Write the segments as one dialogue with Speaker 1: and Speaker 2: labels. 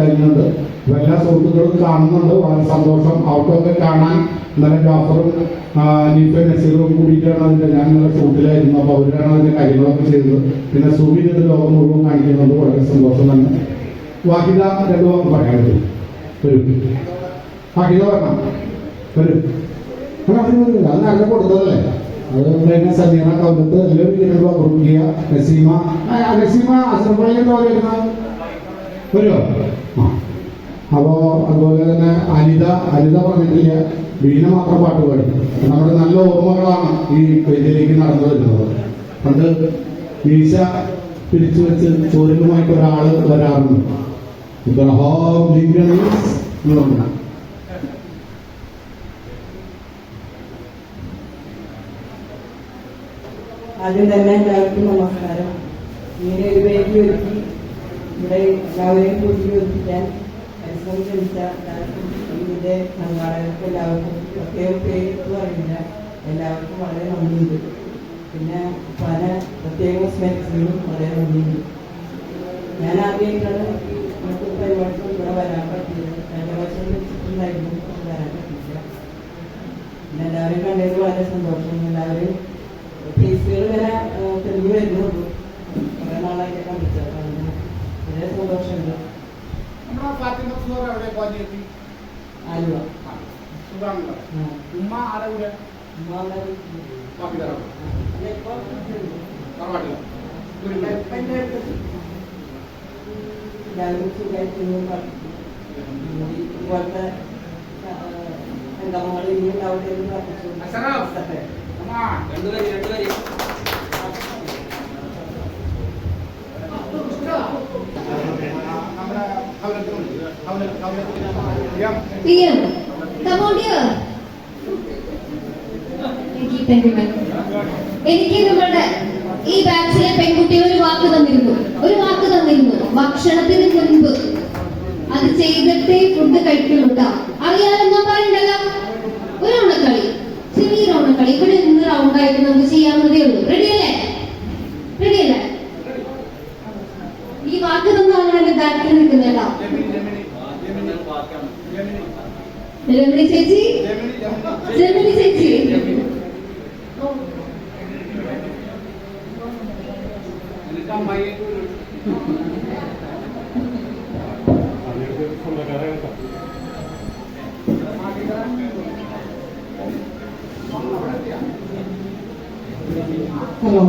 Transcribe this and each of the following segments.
Speaker 1: കഴിഞ്ഞിട്ടുണ്ട്. എല്ലാ സുഹൃത്തുക്കളും കാണുന്നുണ്ട്, വളരെ സന്തോഷം. അവർക്കൊക്കെ കാണാൻ ഇന്നലെ ജാഫറും നസീറും കൂടിയിട്ടാണ് അതിൻ്റെ, ഞാൻ ഇന്നലെ ഷൂട്ടിലായിരുന്നു, അപ്പോൾ അവരാണ് അതിൻ്റെ കാര്യങ്ങളൊക്കെ ചെയ്തത്. പിന്നെ സുബിൻ ഇത് ലോകം മുഴുവൻ കാണിക്കുന്നുണ്ട്, വളരെ സന്തോഷം തന്നെ. വാഹിദ രണ്ടു വാക്ക് പറയാൻ പറ്റും. വരും വാഹിദ പറഞ്ഞ വരും, അത് നല്ല കൊടുത്തതല്ലേ. അത് പിന്നെ സമീറ കൗലത്ത് എല്ലാവരും റുക്കിയ നസീമ അസർബൈജാൻ വരുന്ന വരുമോ? അപ്പോൾ അതുപോലെ തന്നെ അനിത പറഞ്ഞിട്ടില്ല, വീണ മാത്രം പാട്ട് പാടി. നമ്മുടെ നല്ല ഓർമ്മകളാണ് ഈ വേദിയിലേക്ക് നടന്നു വരുന്നത്. പണ്ട് വീശ പിരിച്ചു വെച്ച് ചോദ്യങ്ങളുമായിട്ട് ഒരാൾ വരാറുണ്ട്, ഇബ്രഹാം ലിങ്കൺ എന്ന് പറഞ്ഞു.
Speaker 2: ആദ്യം തന്നെ എല്ലാവർക്കും നമസ്കാരം. ഇങ്ങനെ ഒരു വേദി ഒരുക്കി ഇവിടെ എല്ലാവരെയും കൂട്ടി ഒരുക്കിക്കാൻ പരിശ്രമം ക്ഷണിച്ച ഇതിന്റെ സംഘാടകർക്ക് എല്ലാവർക്കും പ്രത്യേക പേര് പറയുന്നില്ല, എല്ലാവർക്കും വളരെ നന്ദിയുണ്ട്. പിന്നെ പല പ്രത്യേക സ്മെറ്റ്സിനും വളരെ നന്ദിയുണ്ട്. ഞാൻ ആദ്യമായിട്ടാണ് നമുക്ക് പരിപാടിക്ക് ഇവിടെ വരാൻ പറ്റിയത്. കഴിഞ്ഞ വർഷം വെച്ചിട്ടുണ്ടായിരുന്നു, വരാൻ പറ്റില്ല. പിന്നെ എല്ലാവരും കണ്ടതിൽ വളരെ സന്തോഷം. എല്ലാവരും ഫേസുകൾ ഇങ്ങനെ തെളിവ് വരുന്നുള്ളൂ, കുറെ നാളായിട്ട് കണ്ടിട്ട് വളരെ സന്തോഷമുണ്ട്. ആലുവ എല്ലാവരും സുഖമായിട്ടൊന്നും ഇതുപോലത്തെ സംഗമങ്ങൾ ഇനി ഉണ്ടാവട്ടെ എന്ന് പ്രാർത്ഥിച്ചു.
Speaker 3: എനിക്ക് നമ്മളുടെ ഈ ബാച്ചിലെ പെൺകുട്ടികൾ ഒരു വാക്ക് തന്നിരുന്നു, ഭക്ഷണത്തിന് മുൻപ് അത് ചെയ്തിട്ടേ ഫുഡ് കഴിക്കുള്ളൂ. അറിയാലോ, പറയണ്ടല്ലോ. ഒരു ഓണക്കളി, ചെറിയൊരു ഓണക്കളി ഇവിടെ ഇന്ന് റൗണ്ടായിട്ട് നമുക്ക് ചെയ്യാവുന്നതേ ഉള്ളൂ. റെഡിയല്ലേ? ഈ വാക്ക് തന്നാണ് എന്റെ ബാക്കിൽ നിൽക്കുന്നേട്ടാ. ജെമിനി ചേച്ചി
Speaker 2: ഹലോ.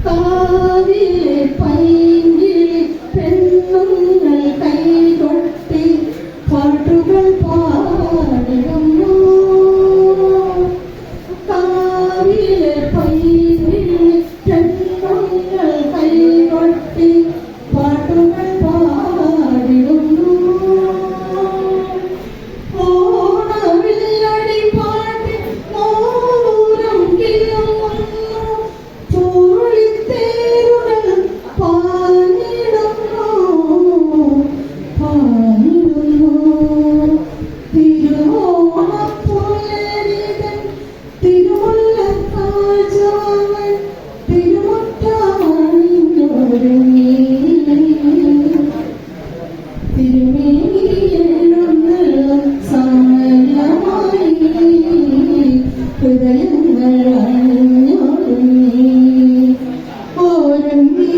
Speaker 3: കാവിലെ പൈങ്കി
Speaker 4: തിരുമേനിയെഴുന്നള്ളും സമയമായി ഹൃദയങ്ങൾ അണിഞ്ഞൊരുങ്ങി ഒരുങ്ങി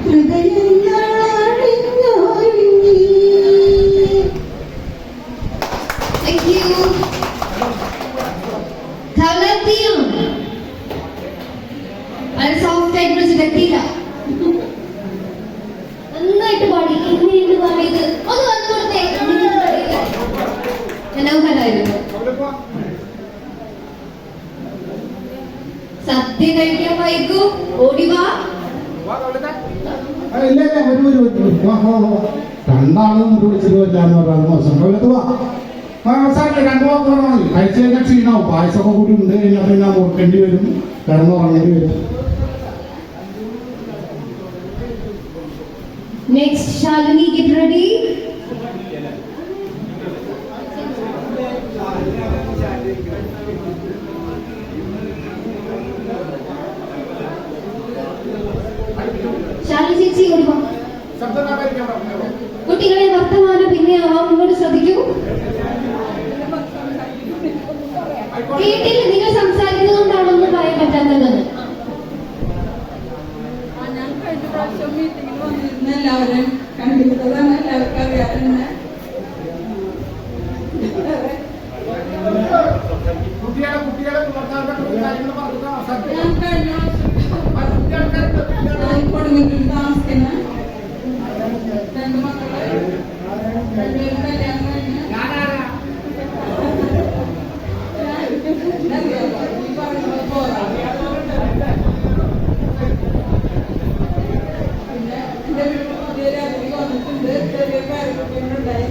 Speaker 4: ഹൃദയങ്ങൾ അണിഞ്ഞൊരുങ്ങി.
Speaker 3: Thank you. Kalatiam. അത് സോഫ്റ്റ് ആയിട്ട് വിളിച്ചിട്ടെത്തിയില്ല. നന്നായിട്ട് പാടി എങ്ങനെയുണ്ട് പാടിയത് ഒന്ന് വന്നോടത്തെ മനോഹരായിരുന്നു. സദ്യ കഴിക്കാൻ വൈകൂ ഓടിവാ.
Speaker 1: ഇല്ല രണ്ടാളും വിളിച്ചിട്ട് വരില്ലാന്ന് പറഞ്ഞാൽ മോശം പോവാ. രണ്ടു വാക്ക് പറഞ്ഞാൽ മതി. കഴിച്ചു കഴിഞ്ഞാൽ ക്ഷീണാവും. പായസമൊക്കെ കൂടി ഉണ്ട് കഴിഞ്ഞാൽ പിന്നെ മുറുക്കേണ്ടി വരും, കിടന്നുറങ്ങേണ്ടി വരും.
Speaker 3: Next, Shalini, get ready. Shalini ചേച്ചി ഓടിവാ. കുട്ടികളെ വർത്തമാനം പിന്നെ ആവാം, ഇങ്ങോട്ട് ശ്രദ്ധിക്കൂ. വീട്ടിൽ നിങ്ങൾ സംസാരിക്കുന്നതുകൊണ്ടാണെന്ന് പറയാൻ പറ്റാത്തത്.
Speaker 4: ഞാൻ കഴിഞ്ഞ പ്രാവശ്യം മീറ്റിംഗിൽ വന്നിരുന്ന എല്ലാവരെയും കണ്ടിരുന്നതാണ്, എല്ലാവർക്കും അറിയാറുണ്ട്. ഞാൻ കഴിഞ്ഞ വർഷം കൊടുങ്ങല്ലൂർ താമസിക്കുന്ന രണ്ട് മക്കള് രണ്ടുപേരും കല്യാണം കഴിഞ്ഞ് ഈ പറയുന്നത് പോരാ. പിന്നെ എന്റെ വീട്ടിൽ പുതിയ രാത്രി വന്നിട്ടുണ്ട്, ചെറിയ കാര്യങ്ങളുണ്ടായി.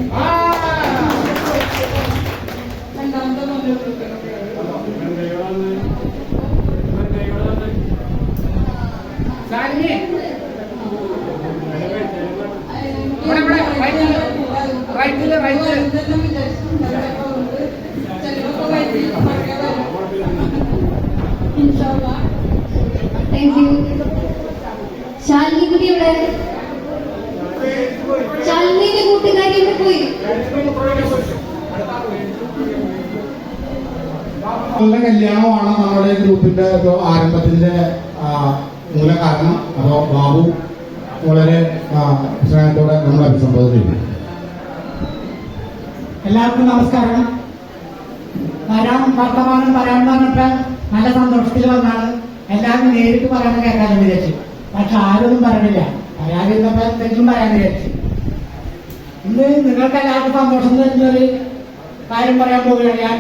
Speaker 4: രണ്ടാമത്തെ മുന്നോട്ട്
Speaker 3: Thank you. ശാലിനി കുട്ടി എവിടെ? ശാലിനിയുടെ കൂട്ടുകാരി എവിടെ പോയി?
Speaker 1: നല്ല കല്യാണമാണ് നമ്മുടെ ഗ്രൂപ്പിന്റെ ആരംഭത്തിന്റെ മൂല കാരണം. അപ്പോൾ ബാബു വളരെ സ്നേഹത്തോടെ നമ്മൾ അഭിസംബോധന ചെയ്തു.
Speaker 5: എല്ലാവർക്കും നമസ്കാരം. വർത്തമാനം പറയാൻ പറഞ്ഞിട്ട് നല്ല സന്തോഷത്തിൽ വന്നാണ്. എല്ലാവരും നേരിട്ട് പറയാൻ കേൾക്കാനും വിചാരിച്ചു. പക്ഷെ ആരൊന്നും പറയണില്ല. പറയാതിരുന്നപ്പോ എന്തെങ്കിലും പറയാൻ വിചാരിച്ചു. ഇന്ന് നിങ്ങൾക്ക് എല്ലാവർക്കും സന്തോഷം തരുന്നൊരു കാര്യം പറയാൻ പോവുകയാണ്. ഞാൻ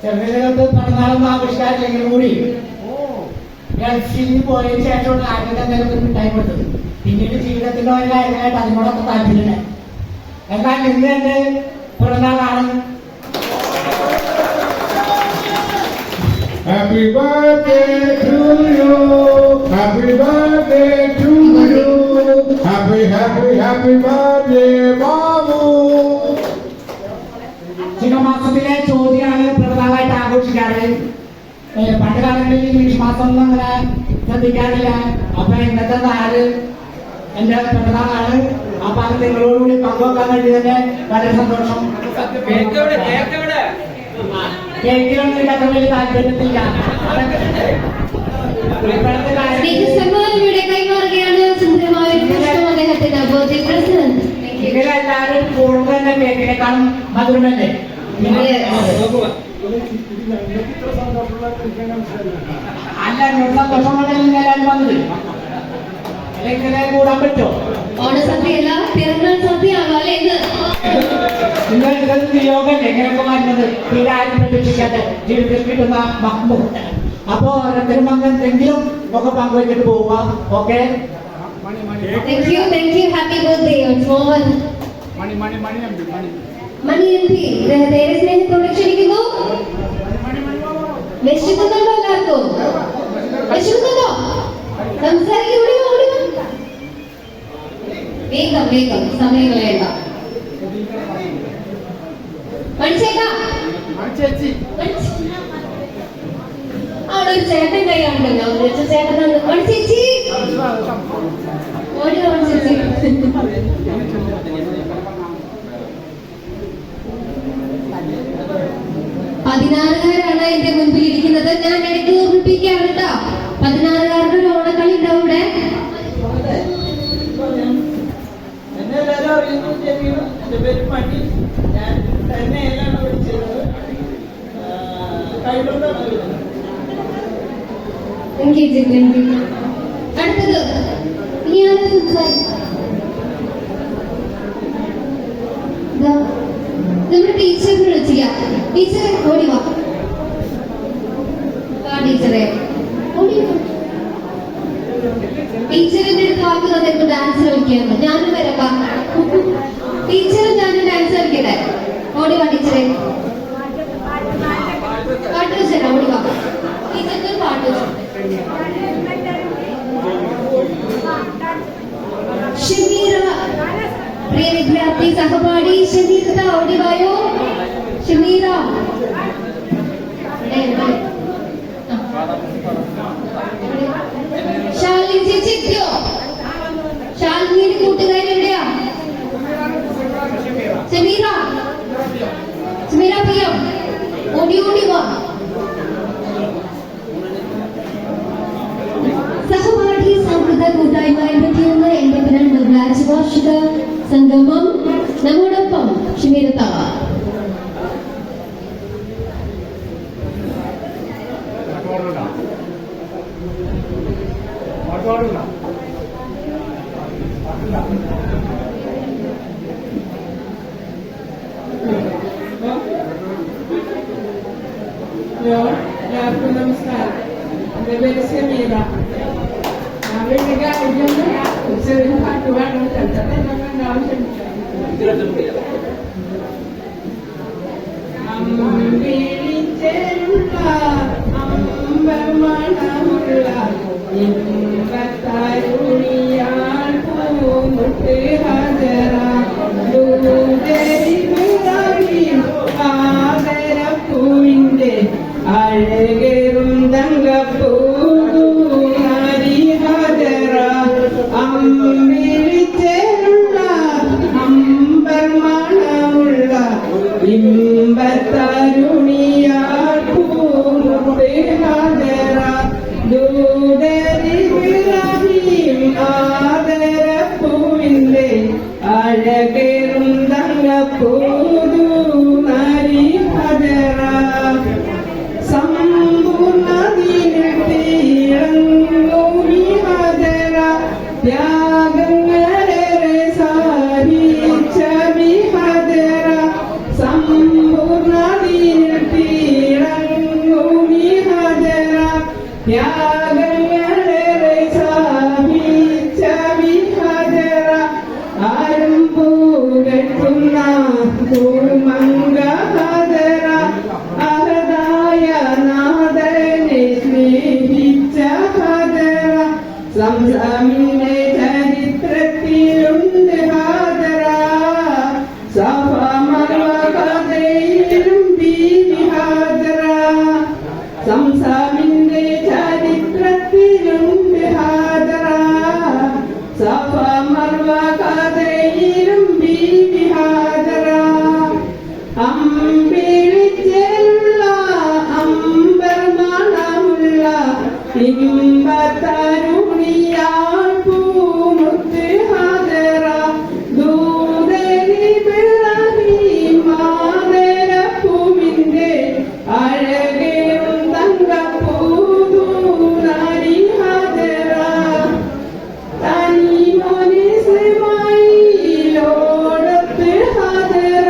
Speaker 5: ചെറുതിനകത്ത് പിറന്നാളൊന്നും ആഘോഷിക്കാറില്ലെങ്കിലും കൂടി ഗൾഫിൽ പോയതിനു ശേഷമാണ് ആരുടെ എന്തെങ്കിലും മിഠായി കൊടുത്തത്. പിന്നീട് ജീവിതത്തിന്റെ ഒരു കാര്യങ്ങളായിട്ട് അതിനോടൊക്കെ താല്പര്യമില്ല. എന്നാൽ ഇന്ന് എന്റെ പിറന്നാളാണ്.
Speaker 1: Happy birthday to you. Happy birthday to you. Happy birthday, Babu.
Speaker 5: ചിങ്ങമാസത്തിലെ ചോദ്യമാണ് പിറന്നാളായിട്ട് ആഘോഷിക്കാറ്. പണ്ട് കാലങ്ങളിൽ ഇംഗ്ലീഷ് മാസം ഒന്നും അങ്ങനെ ശ്രദ്ധിക്കാറില്ല. അപ്പൊ ഇന്നത്തെ നാട് എന്റെ പിറന്നാളാണ്. അപ്പൊ അത് നിങ്ങളോടുകൂടി പങ്കുവെക്കാൻ വേണ്ടി തന്നെ വളരെ സന്തോഷം. കേക്കിലൊന്നും ഇല്ലാത്ത വലിയ താല്പര്യത്തില്ല.
Speaker 3: സമ്മാനം ഇവിടെ കൈമാറുകയാണ്. സുന്ദരമായ ഒരു പുഷ്പം അദ്ദേഹത്തിന് ബർത്ത്ഡേ പ്രസന്റ്.
Speaker 5: ഇവരെല്ലാവരും കൂടുതൽ തന്നെ കേക്കിനേക്കാളും മധുരമല്ലേ. അല്ല സന്തോഷം കൊണ്ടല്ലേ എല്ലാവരും വന്നത്. അല്ലെങ്കിൽ കൂടാൻ പറ്റുമോ?
Speaker 3: ഓണസദ്യയല്ല, പിറന്നാൾ സദ്യ ആകാം അല്ലേ ഇത്?
Speaker 5: നിങ്ങൾ നിയോഗല്ലേ ഇങ്ങനെയൊക്കെ വരുന്നത്? തീരെ ആരും പ്രതീക്ഷിക്കാതെ ജീവിതത്തിൽ കിട്ടുന്ന മുഹൂർത്തം. അപ്പോ ഓരോരുത്തരും എന്തെങ്കിലും ഒക്കെ പങ്കുവെച്ചിട്ട് പോവുക. Okay,
Speaker 3: Thank you. Happy birthday, Mohan. Mani M P നേരെ സ്നേഹത്തോടെ ക്ഷണിക്കുന്നു. വിശക്കുന്നുണ്ടോ എല്ലാവർക്കും? വിശക്കുന്നുണ്ടോ? സംസാരിക്കൂടി വേഗം സമയം കളയണ്ട. മണിച്ചേട്ടാ, അവിടെ ഒരു ചേട്ടൻ കൈയാണല്ലോ ചേട്ടൻ ചേച്ചി ഓടി ചേച്ചി 16-കാരാണ് എന്റെ മുൻപിൽ ഇരിക്കുന്നത്. ഞാൻ ഇടയ്ക്ക് ഓർമ്മിപ്പിക്കാണ് കേട്ടോ. 16-കാരുടെ ഒരു ഓണക്കളി ഉണ്ടാവും ഇവിടെ.
Speaker 2: എന്നെ എല്ലാവരും അറിയുന്നു. എന്റെ പേര് മണി. ഞാൻ തന്നെയാണ് വിളിച്ചത്. കൈകൊണ്ടാണ് വിളിച്ചത്.
Speaker 3: അടുത്തത് ഇനി ആരും സംസാരിക്കും. നമ്മുടെ ടീച്ചറിനെ വിളിച്ചില്ല. ടീച്ചറെ ഓടി വാ. ടീച്ചറെ ഓടി വാ. ടീച്ചറിന്റെ അടുത്ത് വാക്ക് തന്നിട്ട് ഡാൻസ് കളിക്കാറുണ്ട്. ഞാനും വരപ്പാ. ടീച്ചറും ഞാനും ഡാൻസ് കളിക്കട്ടെ. ഓടി വാ ടീച്ചറെ. പാട്ട് വെച്ചേരാ. ഓടി വാ. ടീച്ചർക്ക് ഒരു പാട്ട് വെച്ചു. ഷമീറ പ്രിയ വിദ്യാർത്ഥി സഹപാഠി ഷമീറ ഓടി വായോ. ഷമീറ ശാലിനി ചേച്ചി എത്തിയോ? ശാലിനിയുടെ കൂട്ടുകാരി എവിടെയാ? ഷമീറ ഷമീറ പ്രിയ ഓടി ഓടി വാ. സഹപാഠി സൗഹൃദ കൂട്ടായ്മ 81 എന്റെ വാർഷിക സംഗമം നമ്മോടൊപ്പം ഷമീറ.
Speaker 2: എല്ലാവർക്കും നമസ്കാരം. എന്റെ പേര് ഷമീറ. ഞാൻ വലിയ കാര്യമൊന്നുമില്ല. ചെറിയ പാട്ട് പാടുന്ന സ്ഥലത്താണ് ആവശ്യമില്ല. അമ്പിളിച്ചേരുള്ള അമ്പമണമുള്ള ഇമ്പത്താരുണിയാൾ പൂമുട്ട് ഹജറ ആദരപ്പൂവിന്റെ അഴകേറും തങ്കപ്പൂതു ഹരി ഹജറ അമ്പിളിച്ചേരുള്ള അമ്പമണമുള്ള ഇമ്പത്താരുണിയാൾ പൂമുട്ട് ഹജറ ദൂതരിബ്രാഹിം ആദരപ്പൂവിന്റെ അഴകേറും തങ്കപ്പൂതു ഹരി ഹജറ സമ്പൂർണ്ണതീരങ്ങൂമി ഹജറ ത്യാഗങ്ങളേറെ സാധിച്ച ഹജറ സമ്പൂർണ്ണതീരങ്ങൂമി ഹജറ ത്യാഗങ്ങളേറെ സാധിച്ച ഹജറ ആരും പൂകെട്ടുന്ന പൂമംഗ ഹജറ അഹദായ നാഥനെ സ്നേഹിച്ച ഹജറ സംസമിന്റെ ചരിത്രത്തിലുണ്ട് ഹജറ സഫ മർവ കഥയിലും ബീവി ഹജറ സംസമിന്റെ ചരിത്രത്തിലുണ്ട് ഹജറ സഫ മർവ കഥയിലും ബീവി ഹജറ അമ്പിളിച്ചേരുള്ള അമ്പർമണമുള്ള ഇമ്പത്തരുണിയാൾ പൂമുത്ത് ഹജറ ദൂതരിബ്രാഹിം ആദരപ്പൂവിന്റെ അഴകേറും തങ്കപ്പൂതു ഹരി ഹജറ തനിമോനെ ഇസ്മായിലോടത്ത് ഹജറ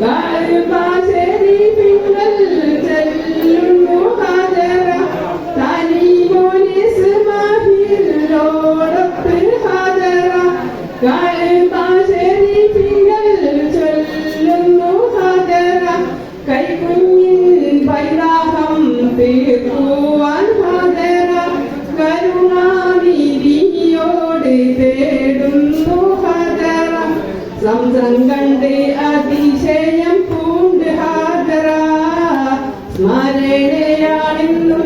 Speaker 2: ഗർഭാശരി പിങ്കൽ ചെല്ലുന്നു ഹജറ തനിമോനെ ഇസ്മായിലോടത്ത് ഹജറ ഗർഭാശരി പിങ്കൽ ചെല്ലുന്നു ഹജറ കൈകുഞ്ഞിൻ പൈതാഹം തീർക്കുവാൻ ഹജറ കരുണാനിധിയോട് തേടുന്നു ഹജറ സംസം കണ്ട് അതിശയം പൂണ്ട് ഹജറ സ്മരണയാണെന്നും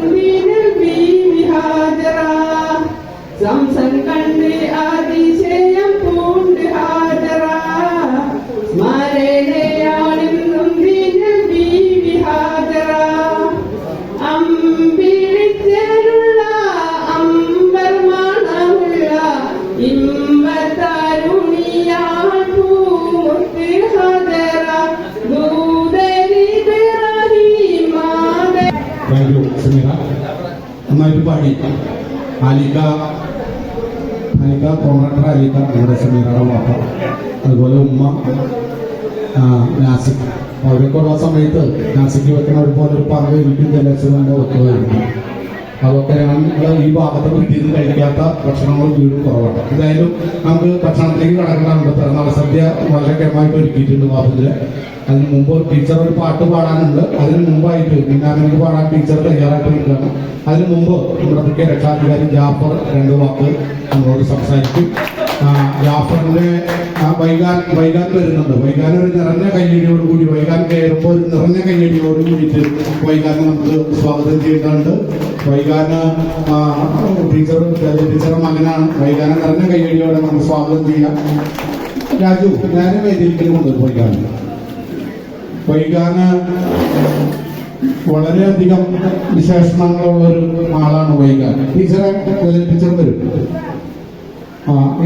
Speaker 1: പാടി അലിക്ക കോൺട്രാക്ടർ അലിക്ക നമ്മുടെ ഷമീറയുടെ വാപ്പ, അതുപോലെ ഉമ്മ നാസിക്, അവരൊക്കെ ഉള്ള സമയത്ത് നാസിക്ക് വെക്കുന്ന ഒരുപോലെ ഒരു പറവ് എനിക്കും ജലക്ഷണങ്ങൾ വെക്കുമായിരുന്നു. അതൊക്കെ ഞങ്ങൾ ഈ ഭാഗത്ത് വീട്ടിൽ നിന്ന് കഴിക്കാത്ത ഭക്ഷണങ്ങൾ വീടും കുറവാണ്. എന്തായാലും നമുക്ക് ഭക്ഷണത്തിലേക്ക് കടക്കണമെന്ന് പിറന്നാൾ സദ്യ വളരെ കേമായിട്ട് ഒരുക്കിയിട്ടുണ്ട് ബാബുവിന്റെ. അതിന് മുമ്പ് ടീച്ചർ ഒരു പാട്ട് പാടാനുണ്ട്. അതിന് മുമ്പായിട്ട് മിന്നാമിനിക്ക് പാടാൻ ടീച്ചർ തയ്യാറായിട്ട് നിൽക്കുകയാണ്. അതിന് മുമ്പ് നമ്മുടെ മുഖ്യ രക്ഷാധികാരി ജാഫർ 2 വാക്ക് നമ്മളോട് സംസാരിക്കും. ജാഫറിന്റെ വൈകാൻ വരുന്നുണ്ട്. വൈകാൻ ഒരു നിറഞ്ഞ കയ്യടിയോടുകൂടി, വൈകാൻ കയറുമ്പോൾ ഒരു നിറഞ്ഞ കയ്യടിയോട് കൂടിയിട്ട് വൈകാനെ നമുക്ക് സ്വാഗതം ചെയ്യുന്നുണ്ട്. വൈകാന് ടീച്ചറുടെ മകനാണ്. വൈകാനെ നിറഞ്ഞ കയ്യടിയോടെ നമുക്ക് സ്വാഗതം ചെയ്യാം. രാജു, ഞാനും വേദിയിലേക്ക് കൊണ്ടുപോയി. വൈകാന് വളരെയധികം വിശേഷണങ്ങളുള്ളൊരു ആളാണ് വൈകാൻ. ടീച്ചറെ ടീച്ചർ വരും.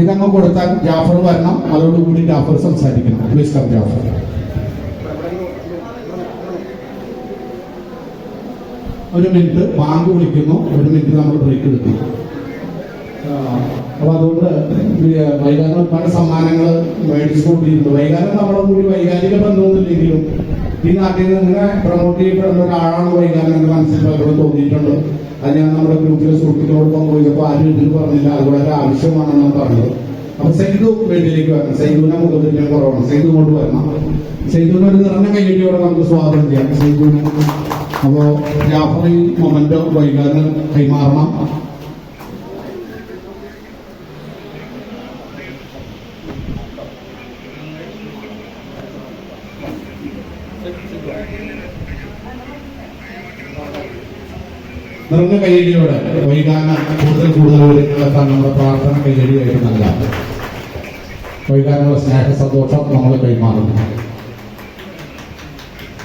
Speaker 1: ഇതങ്ങ് കൊടുത്താൽ ജാഫർ വരണം. അതോടുകൂടി ജാഫർ സംസാരിക്കണം. Please come Jafar. ഒരു മിനിറ്റ് ബാങ്ക് വിളിക്കുന്നു. 1 മിനിറ്റ് നമ്മൾ ബ്രേക്ക് എടുക്കും. അപ്പൊ അതുകൊണ്ട് വൈകാനം ഒരുപാട് സമ്മാനങ്ങൾ മേടിച്ചുകൊണ്ടിരുന്നു. വൈകാനം നമ്മുടെ കൂടി വൈകാരിക ബന്ധമൊന്നുമില്ലെങ്കിലും ഈ നാട്ടിൽ നിന്ന് പ്രൊമോട്ട് ചെയ്യപ്പെടുന്ന ഒരാളാണ് വൈകാനം എന്ന് മനസ്സിൽ പലരും തോന്നിയിട്ടുണ്ട്. അത് ഞാൻ നമ്മുടെ ഗ്രൂപ്പിലെ സുഹൃത്തുക്കളോട് പങ്കുവച്ചപ്പോൾ ആരും ഇതിൽ പറഞ്ഞില്ല. അത് വളരെ ആവശ്യമാണെന്നാണ് പറഞ്ഞത്. അപ്പൊ സൈദു വേദിയിലേക്ക് വരണം. സൈദുവിനെ മുഖത്തിന്റെ കുറവാണ്. സൈദു കൊണ്ട് വരണം. സൈദുവിനെ ഒരു നിറഞ്ഞ കയ്യടിയോടെ നമുക്ക് സ്വാഗതം ചെയ്യാം. സൈദുവിനെ അപ്പോ ജാഫർ ഈ മൊമെന്റ് വൈകാനം കൈമാറണം. നിറഞ്ഞ കയ്യടിയോടെ വൈകാന കൂടുതൽ വിവരങ്ങളെത്താൻ നമ്മുടെ പ്രാർത്ഥന കയ്യടിയായിട്ട് നൽകാം. വൈകാനുള്ള സ്നേഹ സന്തോഷം നമ്മൾ കൈമാറുന്നു.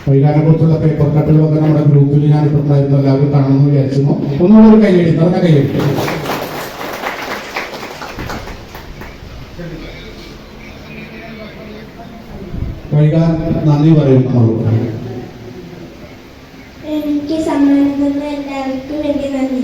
Speaker 1: വൈകാനെ കുറിച്ചുള്ള പേപ്പർ കട്ടുകളൊക്കെ നമ്മുടെ ഗ്രൂപ്പിൽ ഞാനിപ്പോൾ ഉണ്ടായിരുന്നു. എല്ലാവരും കാണുമെന്ന് വിചാരിച്ചിരുന്നു. ഒന്നുകൂടെ ഒരു കയ്യടി, നിറഞ്ഞ കയ്യടി. വൈകാൻ നന്ദി പറയും നമ്മളോട്.
Speaker 6: എനിക്ക് സമ്മാനം തന്ന എല്ലാവർക്കും വേണ്ടി നന്ദി.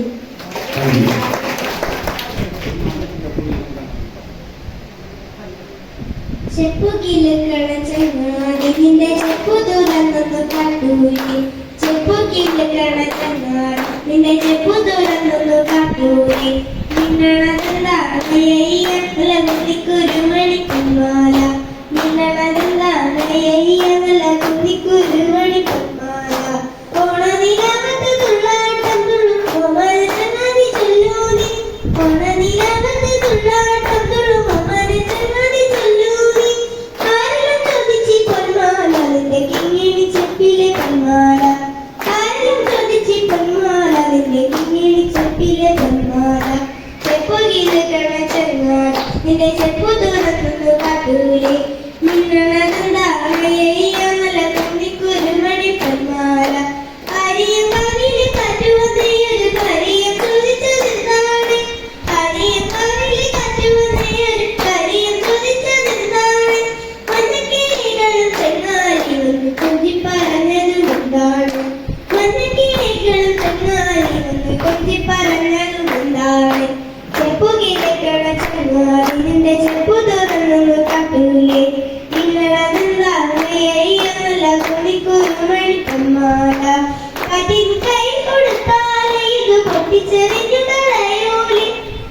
Speaker 6: ചെപ്പു കിലുക്കണ ചങ്ങാതി നിന്റെ ചെപ്പു തുറന്നൊന്നു കാട്ടൂരി. ചെപ്പു കിലുക്കണ ചങ്ങാതി നിന്റെ ചെപ്പു തുറന്നൊന്നു കാട്ടൂരി. നിന്നണതെന്താണയ്യ കുതിക്കൊരു മണിക്കുമാല. നിന്നണതെന്താണയ്യ കുതിക്കൊരു മണിക്കുമാല. ഓണനിലാവത്ത് തുള്ളാട്ടം തുള്ളും ഓമന ചങ്ങാതി ചൊല്ലൂരി. ഓണനിലാവത്ത് തുള്ളാട്ടം തുള്ളും ഓമന ചങ്ങാതി ചൊല്ലൂരി. ആരെല്ലാം ചോദിച്ചി പൊന്മാല നിന്റെ കിങ്ങിണി ചെപ്പിലെ പൊന്മാല. ആരെല്ലാം ചോദിച്ചി പൊന്മാല നിന്റെ കിങ്ങിണി ചെപ്പിലെ പൊന്മാല. ചെപ്പു കിലുക്കണ ചങ്ങാതി നിന്റെ ചെപ്പു തുറന്നു കാട്ടൂരി. നിന്നണതെന്താണയ്യ നല്ല കുന്നിക്കൊരു മണി പൊന്മാല. അരിയും കാവിലെ കാറ്റുവന്നയൊരു കാര്യം ചോദിച്ചതെന്താണ്? അരിയും കാവിലെ കാറ്റുവന്നയൊരു കാര്യം ചോദിച്ചതെന്താണ്? മഞ്ഞക്കിളികളും ചെങ്ങാലി ഒന്ന് കൊഞ്ചി പറഞ്ഞതും എന്താണ്? മഞ്ഞക്കിളികളും ചെങ്ങാലി ഒന്ന് കൊഞ്ചി പറഞ്ഞതും എന്താണ്? ചെപ്പു കിലുക്കണ ചങ്ങാതി നിന്റെ ചെപ്പു തുറന്നു കാട്ടൂലേ. നിന്നതെന്താണയ്യ നല്ല കുന്നിക്കൊരു മണി പൊന്മാല. കാറ്റിൻ കൈ കൊടുത്താലേ ഇത് പൊട്ടിച്ചെറിഞ്ഞു കളയൂലേ.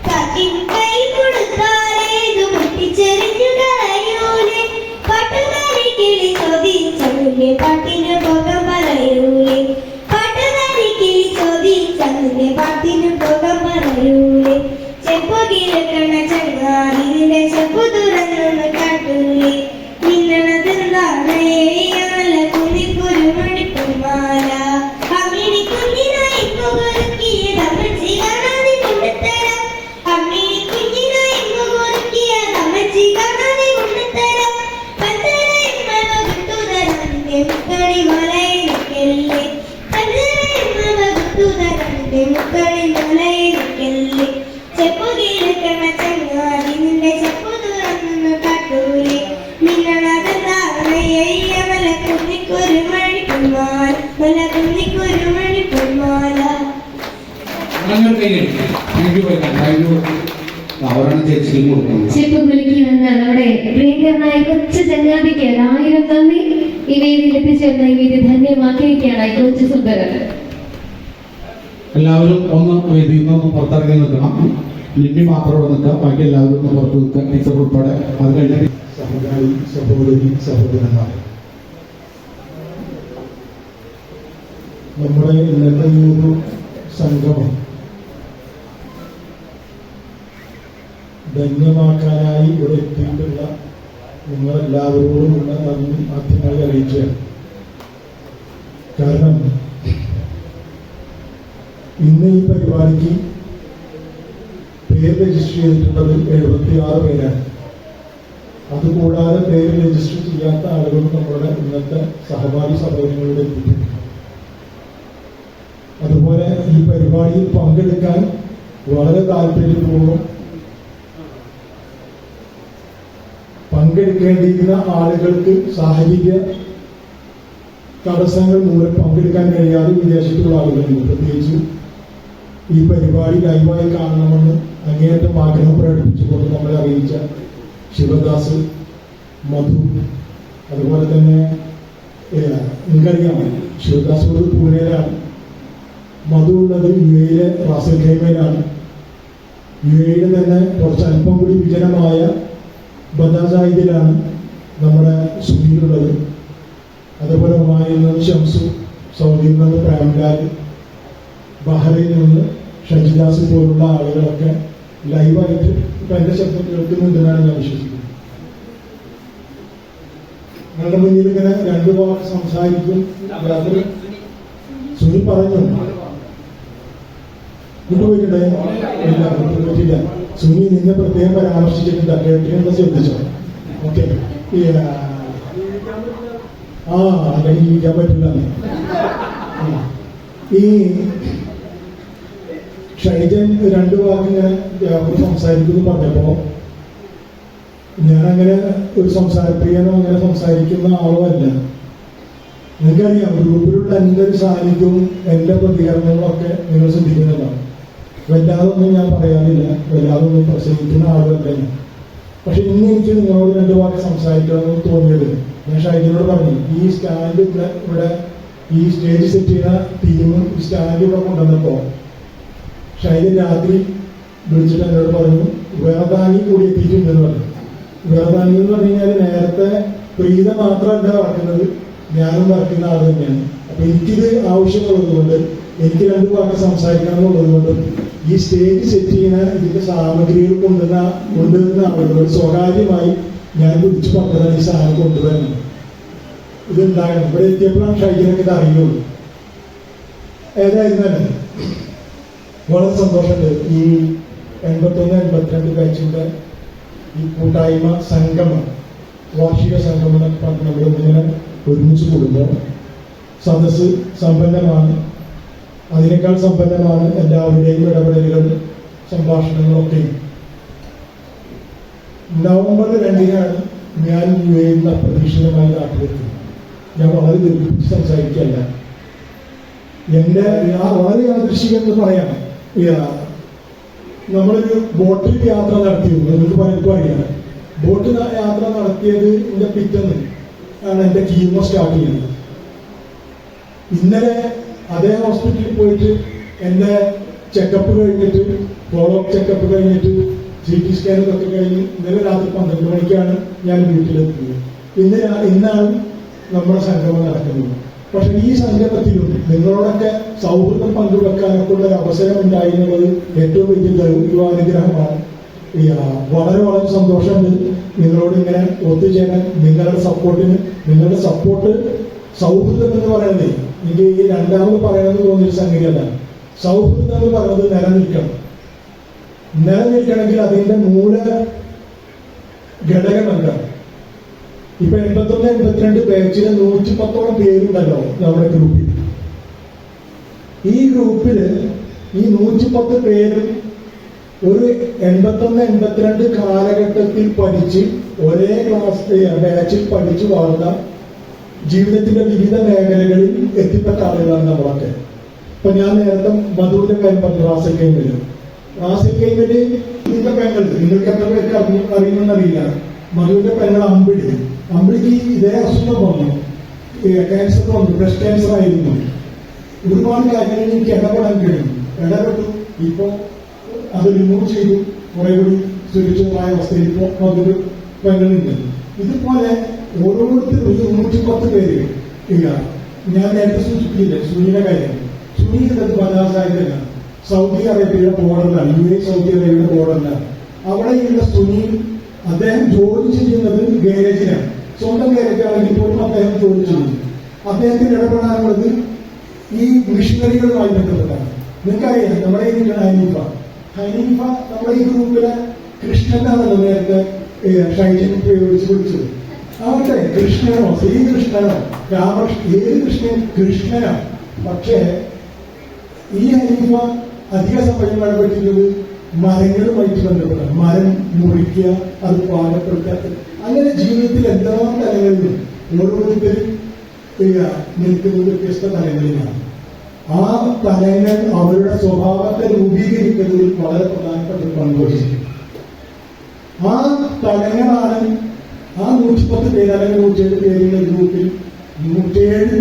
Speaker 6: കാറ്റിൻ കൈ കൊടുത്താലേ ഇത് പൊട്ടിച്ചെറിഞ്ഞു കളയൂലേ. പാട്ടുകാരി കിളി ചോദിച്ചതിന്റെ പാട്ടിന് പോകാൻ പറയൂലേ. പാട്ടുകാരി കിളി ചോദിച്ചതിന്റെ പാട്ടിന് പോകാൻ പറയൂലേ. ചെപ്പു കിലുക്കണ ചങ്ങാതി നിന്റെ ചെപ്പു
Speaker 7: ശരിക്കും കൊടുക്കുന്നത്.
Speaker 3: ചെപ്പ് വിളിക്കുമെന്ന നമ്മുടെ പ്രിയങ്കരനായ കൊച്ചു ചങ്ങാതിക്ക് 1000 നന്ദി. ഈ വേദിയിൽ എത്തിച്ചേർന്ന ഈ വേദി ധന്യമാക്കിയിരിക്കുകയാണ് ഈ കൊച്ചു സുന്ദരൻ.
Speaker 1: എല്ലാവരും ഒന്ന് വേദിയിൽ നിന്ന് പുറത്തിറങ്ങി നിൽക്കണം. ലിമ്മി മാത്രം ഇവിടെ നിൽക്കുക, ബാക്കി എല്ലാവരും ഒന്ന് പുറത്ത് നിൽക്കുക, ടീച്ചർ ഉൾപ്പെടെ. അത് കഴിഞ്ഞ സഹകാരി സഹോദരി സഹോദരന്മാർ, നമ്മുടെ ഇന്നത്തെ ഈ ഒരു സംഗമം ധന്യമാക്കാനായി ഇവിടെ എത്തിയിട്ടുള്ള നിങ്ങളെല്ലാവരോടും ഉള്ള നന്ദി ആദ്യമായി അറിയിക്കുകയാണ്. കാരണം ഇന്ന് ഈ പരിപാടിക്ക് പേര് രജിസ്റ്റർ ചെയ്തിട്ടുള്ളത് 76 പേരാണ്. അതുകൂടാതെ പേര് രജിസ്റ്റർ ചെയ്യാത്ത ആളുകൾ നമ്മുടെ ഇന്നത്തെ സഹപാഠി സഹോദരങ്ങളുടെ എത്തിയിട്ടുണ്ട്. അതുപോലെ ഈ പരിപാടിയിൽ പങ്കെടുക്കാൻ വളരെ താല്പര്യപൂർവ്വം പങ്കെടുക്കേണ്ടിയിരുന്ന ആളുകൾക്ക് സാഹചര്യ തടസ്സങ്ങൾ മൂലം പങ്കെടുക്കാൻ കഴിയാതെ വിദേശത്തുള്ള ആളുകളുണ്ട്. പ്രത്യേകിച്ച് ഈ പരിപാടി ലൈവായി കാണണമെന്ന് അങ്ങേയറ്റം ആഗ്രഹം പ്രകടിപ്പിച്ചുകൊണ്ട് നമ്മളെ അറിയിച്ച ശിവദാസ്, മധു, അതുപോലെ തന്നെ നിങ്ങൾക്കറിയാം ശിവദാസ് ഒരു പൂനെയിലാണ്, മധു ഉള്ളത് UAE റാസൽ ഖൈമയിലാണ്. UAE തന്നെ കുറച്ച് അല്പം കൂടി വിജനമായ ബദാസായിലാണ് നമ്മുടെ സുനിലുള്ളത്. അതുപോലെ ഒമാനിൽ നിന്ന് ഷംസു, സൗദിയിൽ നിന്ന് പ്രേംലാൽ, ബഹ്റൈനിൽ നിന്ന് ഷജിദാസ് പോലുള്ള ആളുകളൊക്കെ ലൈവായിട്ട് ഇപ്പം എൻ്റെ ശബ്ദം കേൾക്കുന്നുണ്ടെന്നാണ് ഞാൻ വിശ്വസിക്കുന്നത്. നിങ്ങളുടെ മുന്നിൽ ഇങ്ങനെ 2 വാക്ക് സംസാരിക്കും. സുനി പറഞ്ഞു വിട്ടുപോയിട്ടുണ്ടേ? ഇല്ല, വിട്ടുപോയിട്ടില്ല. സുനി നിന്നെ പ്രത്യേകം പരാമർശിച്ചിട്ടുണ്ട്, കേട്ടിട്ടുണ്ടോ? ശ്രദ്ധിച്ചോ? ഓക്കെ. അല്ലെങ്കിൽ ജീവിക്കാൻ പറ്റില്ല. ഈ ഷൈജൻ 2 വാക്ക് ഇങ്ങനെ സംസാരിക്കുന്നു പറഞ്ഞപ്പോ ഞാനങ്ങനെ ഒരു സംസാരപ്രിയനോ അങ്ങനെ സംസാരിക്കുന്ന ആളോ അല്ല. നിങ്ങൾക്കറിയാം, ഗ്രൂപ്പിലുള്ള എൻ്റെ ഒരു സാന്നിധ്യവും എൻ്റെ പ്രതികരണങ്ങളൊക്കെ നിങ്ങൾ ശ്രദ്ധിക്കുന്നതാണ്. വല്ലാതൊന്നും ഞാൻ പറയാറില്ല, വല്ലാതൊന്നും പ്രസംഗിക്കുന്ന ആളുമല്ല ഞാൻ. പക്ഷെ ഇന്ന് എനിക്ക് നിങ്ങളോട് 2 വാക്ക് സംസാരിക്കണമെന്ന് തോന്നിയത്, ഞാൻ ഷൈജിനോട് പറഞ്ഞു, ഈ സ്റ്റാൻഡ് ഇവിടെ ഈ സ്റ്റേജ് സെറ്റ് ചെയ്യുന്ന ടീം ഈ സ്റ്റാൻഡ് ഇവിടെ കൊണ്ടുവന്നപ്പോൾ ഷൈജൻ രാത്രി വിളിച്ചിട്ട് എന്നോട് പറഞ്ഞു വേദാനി കൂടി എത്തിയിട്ടുണ്ടെന്ന് പറഞ്ഞു. വേദാനി എന്ന് പറഞ്ഞു കഴിഞ്ഞാൽ നേരത്തെ പ്രീത മാത്രമല്ല വർക്കുന്നത്, ഞാനും വർക്കുന്ന ആൾ തന്നെയാണ്. അപ്പൊ എനിക്കിത് ആവശ്യമുള്ളതുകൊണ്ട് എനിക്ക് 2 വാക്ക് സംസാരിക്കണം എന്നുള്ളതുകൊണ്ട് ഈ സ്റ്റേജ് സെറ്റ് ചെയ്യുന്ന ഇതിന്റെ സാമഗ്രികൾ കൊണ്ടുവരുന്ന ആളുകളോട് സ്വകാര്യമായി ഞാൻ വിളിച്ചു പറഞ്ഞതാണ് ഈ സാധനം കൊണ്ടുവരുന്നത്. ഇതുണ്ടാകണം. ഇവിടെ എത്തിയപ്പോഴാണ് ഷൈജിനൊക്കെ ഇത് അറിയുള്ളൂ. ഏതായിരുന്നാലും വളരെ സന്തോഷമുണ്ട്. ഈ 81-82 ബാച്ചിന്റെ ഈ കൂട്ടായ്മ സംഗമം, വാർഷിക സംഗമം എന്നൊക്കെ പറഞ്ഞ് നമ്മളിങ്ങനെ ഒരുമിച്ച് കൂടുമ്പോൾ സദസ്സ് സമ്പന്നമാണ്. അതിനേക്കാൾ സമ്പന്നമാണ് എല്ലാവരുടെയും ഇടപെടലുകൾ, സംഭാഷണങ്ങളൊക്കെയും. നവംബർ 2-നാണ് ഞാൻ UAE അപ്രതീക്ഷിതമായി നാട്ടിലെത്തുന്നത്. ഞാൻ വളരെ ദീർഘിപ്പിച്ച് സംസാരിക്കുകയല്ല. എൻ്റെ വളരെ യാദൃശ്ചികം എന്ന് പറയാം. നമ്മളൊരു ബോട്ടിൽ യാത്ര നടത്തിയിരുന്നു, നിങ്ങൾക്ക് പലർക്കും അറിയാം. ബോട്ട് യാത്ര നടത്തിയത് എൻ്റെ പിറ്റേന്ന് ആണ് എൻ്റെ കീമോ സ്റ്റാർട്ട് ചെയ്യുന്നത്. ഇന്നലെ അതേ ഹോസ്പിറ്റലിൽ പോയിട്ട് എൻ്റെ ചെക്കപ്പ് കഴിഞ്ഞിട്ട്, ഫോളോ അപ്പ് ചെക്കപ്പ് കഴിഞ്ഞിട്ട്, CT സ്കാൻ ഇതൊക്കെ കഴിഞ്ഞ് ഇന്നലെ രാത്രി 12 മണിക്കാണ് ഞാൻ വീട്ടിലെത്തുന്നത്. ഇന്നാണ് നമ്മുടെ സംഗമം നടക്കുന്നത്. പക്ഷെ ഈ സംഗമത്തിലും നിങ്ങളോടൊക്കെ സൗഹൃദം പങ്കുവെക്കാനൊക്കെ ഉള്ള ഒരു അവസരം ഉണ്ടായി എന്നുള്ളത് ഏറ്റവും വലിയ ദൈവാനുഗ്രഹമാണ്. വളരെ വളരെ സന്തോഷമുണ്ട് നിങ്ങളോട് ഇങ്ങനെ ഒത്തുചേരാൻ. നിങ്ങളുടെ സപ്പോർട്ട് സൗഹൃദം എന്ന് പറയുന്നത് എനിക്ക് ഈ രണ്ടാമത് പറയണമെന്ന് തോന്നിയൊരു സംഗതിയല്ല. സൗഹൃദം എന്ന് പറയുന്നത് നിലനിൽക്കണമെങ്കിൽ അതിന്റെ മൂല ഘടകം എന്താണ്? ഇപ്പൊ 81-82 ബാച്ചിന് 110ഓളം പേരുണ്ടല്ലോ നമ്മുടെ ഗ്രൂപ്പിൽ. ഈ ഗ്രൂപ്പില് ഈ 110 പേരും ഒരു 81-82 കാലഘട്ടത്തിൽ പഠിച്ച് ഒരേ ബാച്ചിൽ പഠിച്ചു വളർന്ന ജീവിതത്തിന്റെ വിവിധ മേഖലകളിൽ എത്തിപ്പെട്ട ആളുകളാണ് നമ്മളൊക്കെ. ഇപ്പൊ ഞാൻ നേരത്തെ മധുവിന്റെ കാര്യം പറഞ്ഞു. റാസൽ കൈമല്
Speaker 7: നിന്റെ പെങ്ങൾ, നിങ്ങൾക്ക് എത്ര പേർക്ക് അറിയുമെന്നറിയില്ല, മധുവിന്റെ പെങ്ങൾ അമ്പിളിക്ക് ഇതേ അസുഖം വന്നു, ക്യാൻസർ വന്നു, ബ്രസ്റ്റ് ക്യാൻസർ ആയിരുന്നു. ഒരുപാട് കാര്യങ്ങൾ എനിക്ക് ഇടപെടാൻ കഴിയും, ഇടപെട്ടു. ഇപ്പോ അത് റിമൂവ് ചെയ്തു, കുറെ കൂടി സുരക്ഷിതമായ അവസ്ഥയിൽ ഇപ്പോൾ മധുര പെങ്ങളുണ്ട്. ഇതുപോലെ ഓരോരുത്തരും 110 പേര് ഇല്ല. ഞാൻ നേരത്തെ സൂചിപ്പിച്ചില്ലേ സുനിയുടെ കാര്യം. സുനിയുടെ ബനാസായിട്ടാണ്, സൗദി അറേബ്യയുടെ ബോർഡറിലാണ്, UAE സൗദി അറേബ്യയുടെ ബോർഡറിലാണ്. അവിടെയുള്ള സുനി അദ്ദേഹം ജോലി ചെയ്യുന്നത് ഗാരേജിലാണ്, സ്വന്തം ഗാരേജാണെങ്കിൽ പോലും അദ്ദേഹം ജോലി ചെയ്യുന്നു. അദ്ദേഹത്തിന് ഇടപെടാനുള്ളത് ഈ മിഷണറികളുമായി ബന്ധപ്പെട്ടാണ്. നിങ്ങൾക്കറിയാം, നമ്മുടെ ഈ ഹനീഫ നമ്മുടെ ഈ ഗ്രൂപ്പിലെ കൃഷ്ണനാണല്ലോ നേരത്തെ ഷൈജൻ ഉപയോഗിച്ച് വിളിച്ചത്. ആവട്ടെ, കൃഷ്ണനോ ശ്രീകൃഷ്ണനോ ഏത് കൃഷ്ണനോ. പക്ഷേ ഈ ഹനീഫ അധിക സമയം ഇടപെട്ടിട്ടുള്ളത് മരങ്ങളുമായിട്ട് ബന്ധപ്പെടാം. മരം മുറിക്കുക, അത് പാകപ്പെടുത്തുക, അങ്ങനെ ജീവിതത്തിൽ എല്ലാ തലങ്ങളിലും ഓരോരുത്തരും നിൽക്കുന്നത് വ്യത്യസ്ത തലങ്ങളിലാണ്. ആ തലങ്ങൾ അവരുടെ സ്വഭാവത്തെ രൂപീകരിക്കുന്നതിൽ വളരെ പ്രധാനപ്പെട്ട ഒരു പങ്ക് വഹിച്ചിട്ടുണ്ട്. ആ തലങ്ങളാണ് ആ 110 പേര് അല്ലെങ്കിൽ 107 പേരുടെ ഗ്രൂപ്പിൽ 107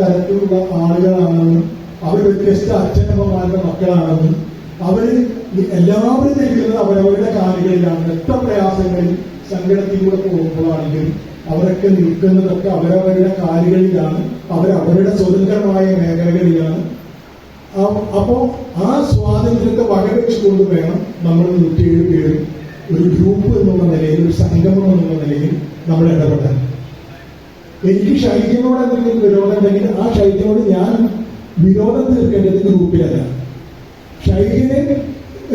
Speaker 7: തരത്തിലുള്ള ആളുകളാണെന്നും അവർ വ്യത്യസ്ത അച്ഛനമ്മമാരുടെ മക്കളാണെന്നും അവര് എല്ലാവരും നിൽക്കുന്നത് അവരവരുടെ കാലുകളിലാണ്. എത്ര പ്രയാസങ്ങളിൽ സങ്കടത്തിലൂടെ പോകുമ്പോഴാണെങ്കിലും അവരൊക്കെ നിൽക്കുന്നതൊക്കെ അവരവരുടെ കാലുകളിലാണ്, അവരവരുടെ സ്വതന്ത്രമായ മേഖലകളിലാണ്. അപ്പോ ആ സ്വാതന്ത്ര്യത്തെ വകവെച്ചുകൊണ്ട് വേണം നമ്മൾ 107 പേരും ഒരു ഗ്രൂപ്പ് എന്നുള്ള നിലയിൽ, ഒരു സംഗമം എന്നുള്ള നിലയിൽ നമ്മൾ ഇടപെടാൻ. എനിക്ക് ഷൈജനോട് എന്തെങ്കിലും വിരോധം ഉണ്ടെങ്കിൽ ആ ഷൈജനോട് ഞാൻ വിരോധം തീർക്കേണ്ടത് ഗ്രൂപ്പിലല്ല. ഷൈജന്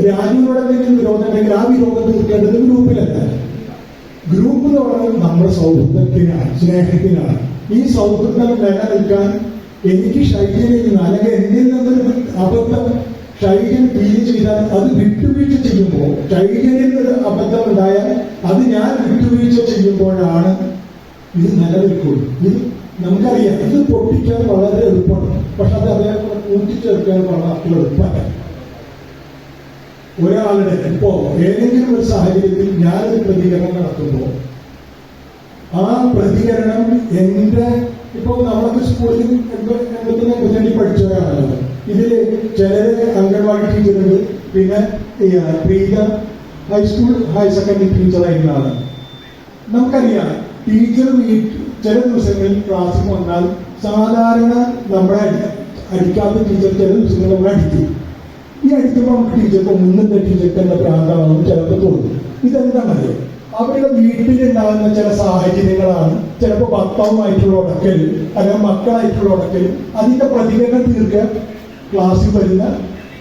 Speaker 7: രാജുവിനോട് എന്തെങ്കിലും വിരോധം ഉണ്ടെങ്കിൽ ആ വിരോധം തീർക്കേണ്ടത് ഗ്രൂപ്പിലല്ല. ഗ്രൂപ്പ് എന്ന് പറയുന്നത് നമ്മുടെ സൗഹൃദത്തിനാണ്, സ്നേഹത്തിനാണ്. ഈ സൗഹൃദം നിലനിൽക്കാൻ എനിക്ക് ഷൈജനിൽ നിന്ന് അല്ലെങ്കിൽ എന്നിൽ നിന്നൊരു അബദ്ധം ഷൈജൻ ഫീൽ ചെയ്താൽ അത് വിട്ടുവീഴ്ച ചെയ്യുമ്പോൾ, ഷൈജനിൽ ഒരു അബദ്ധം ഉണ്ടായാൽ അത് ഞാൻ വിട്ടുവീഴ്ച ചെയ്യുമ്പോഴാണ് ഇത് നിലനിൽക്കുള്ളൂ. ഇത് നമുക്കറിയാം, ഇത് പൊട്ടിക്കാൻ വളരെ എളുപ്പമാണ്, പക്ഷെ അത് അതേപോലെ കൂട്ടിച്ചേർക്കാൻ വളരെ അത്ര എളുപ്പമല്ല. ഒരാളുടെ ഇപ്പോ ഏതെങ്കിലും ഒരു സാഹചര്യത്തിൽ ഞാനൊരു പ്രതികരണം നടത്തുമ്പോൾ ആ പ്രതികരണം എന്റെ ഇപ്പൊ നമ്മളൊക്കെ സ്കൂളിൽ 80 പഠിച്ചവരാണല്ലോ. ഇതില് ചിലര് അംഗൻവാടി ടീച്ചറുണ്ട്, പിന്നെ പ്രീത ഹൈസ്കൂൾ ഹയർ സെക്കൻഡറി ടീച്ചറായിരുന്ന ആളാണ്. നമുക്കറിയാം, ടീച്ചർ ചില ദിവസങ്ങളിൽ ക്ലാസ്സിൽ വന്നാൽ സാധാരണ നമ്മളെ അടിക്കാത്ത ടീച്ചർ ചില ദിവസങ്ങൾ നമ്മളെ അടിക്കും. ഈ അടിക്കുമ്പോൾ നമുക്ക് ടീച്ചർക്ക് മുന്നത്തെ ടീച്ചർക്ക് എന്താ പ്രാന്താണെന്ന് ചിലപ്പോൾ തോന്നും. ഇതെന്താണത്? അവരുടെ വീട്ടിലുണ്ടാകുന്ന ചില സാഹചര്യങ്ങളാണ്. ചിലപ്പോൾ ഭർത്താവുമായിട്ടുള്ള ഉടക്കൽ, അല്ലെങ്കിൽ മക്കളായിട്ടുള്ള ഉടക്കൽ, അതിന്റെ പ്രതികരണം തീർക്കാൻ ക്ലാസ്സിൽ വരുന്ന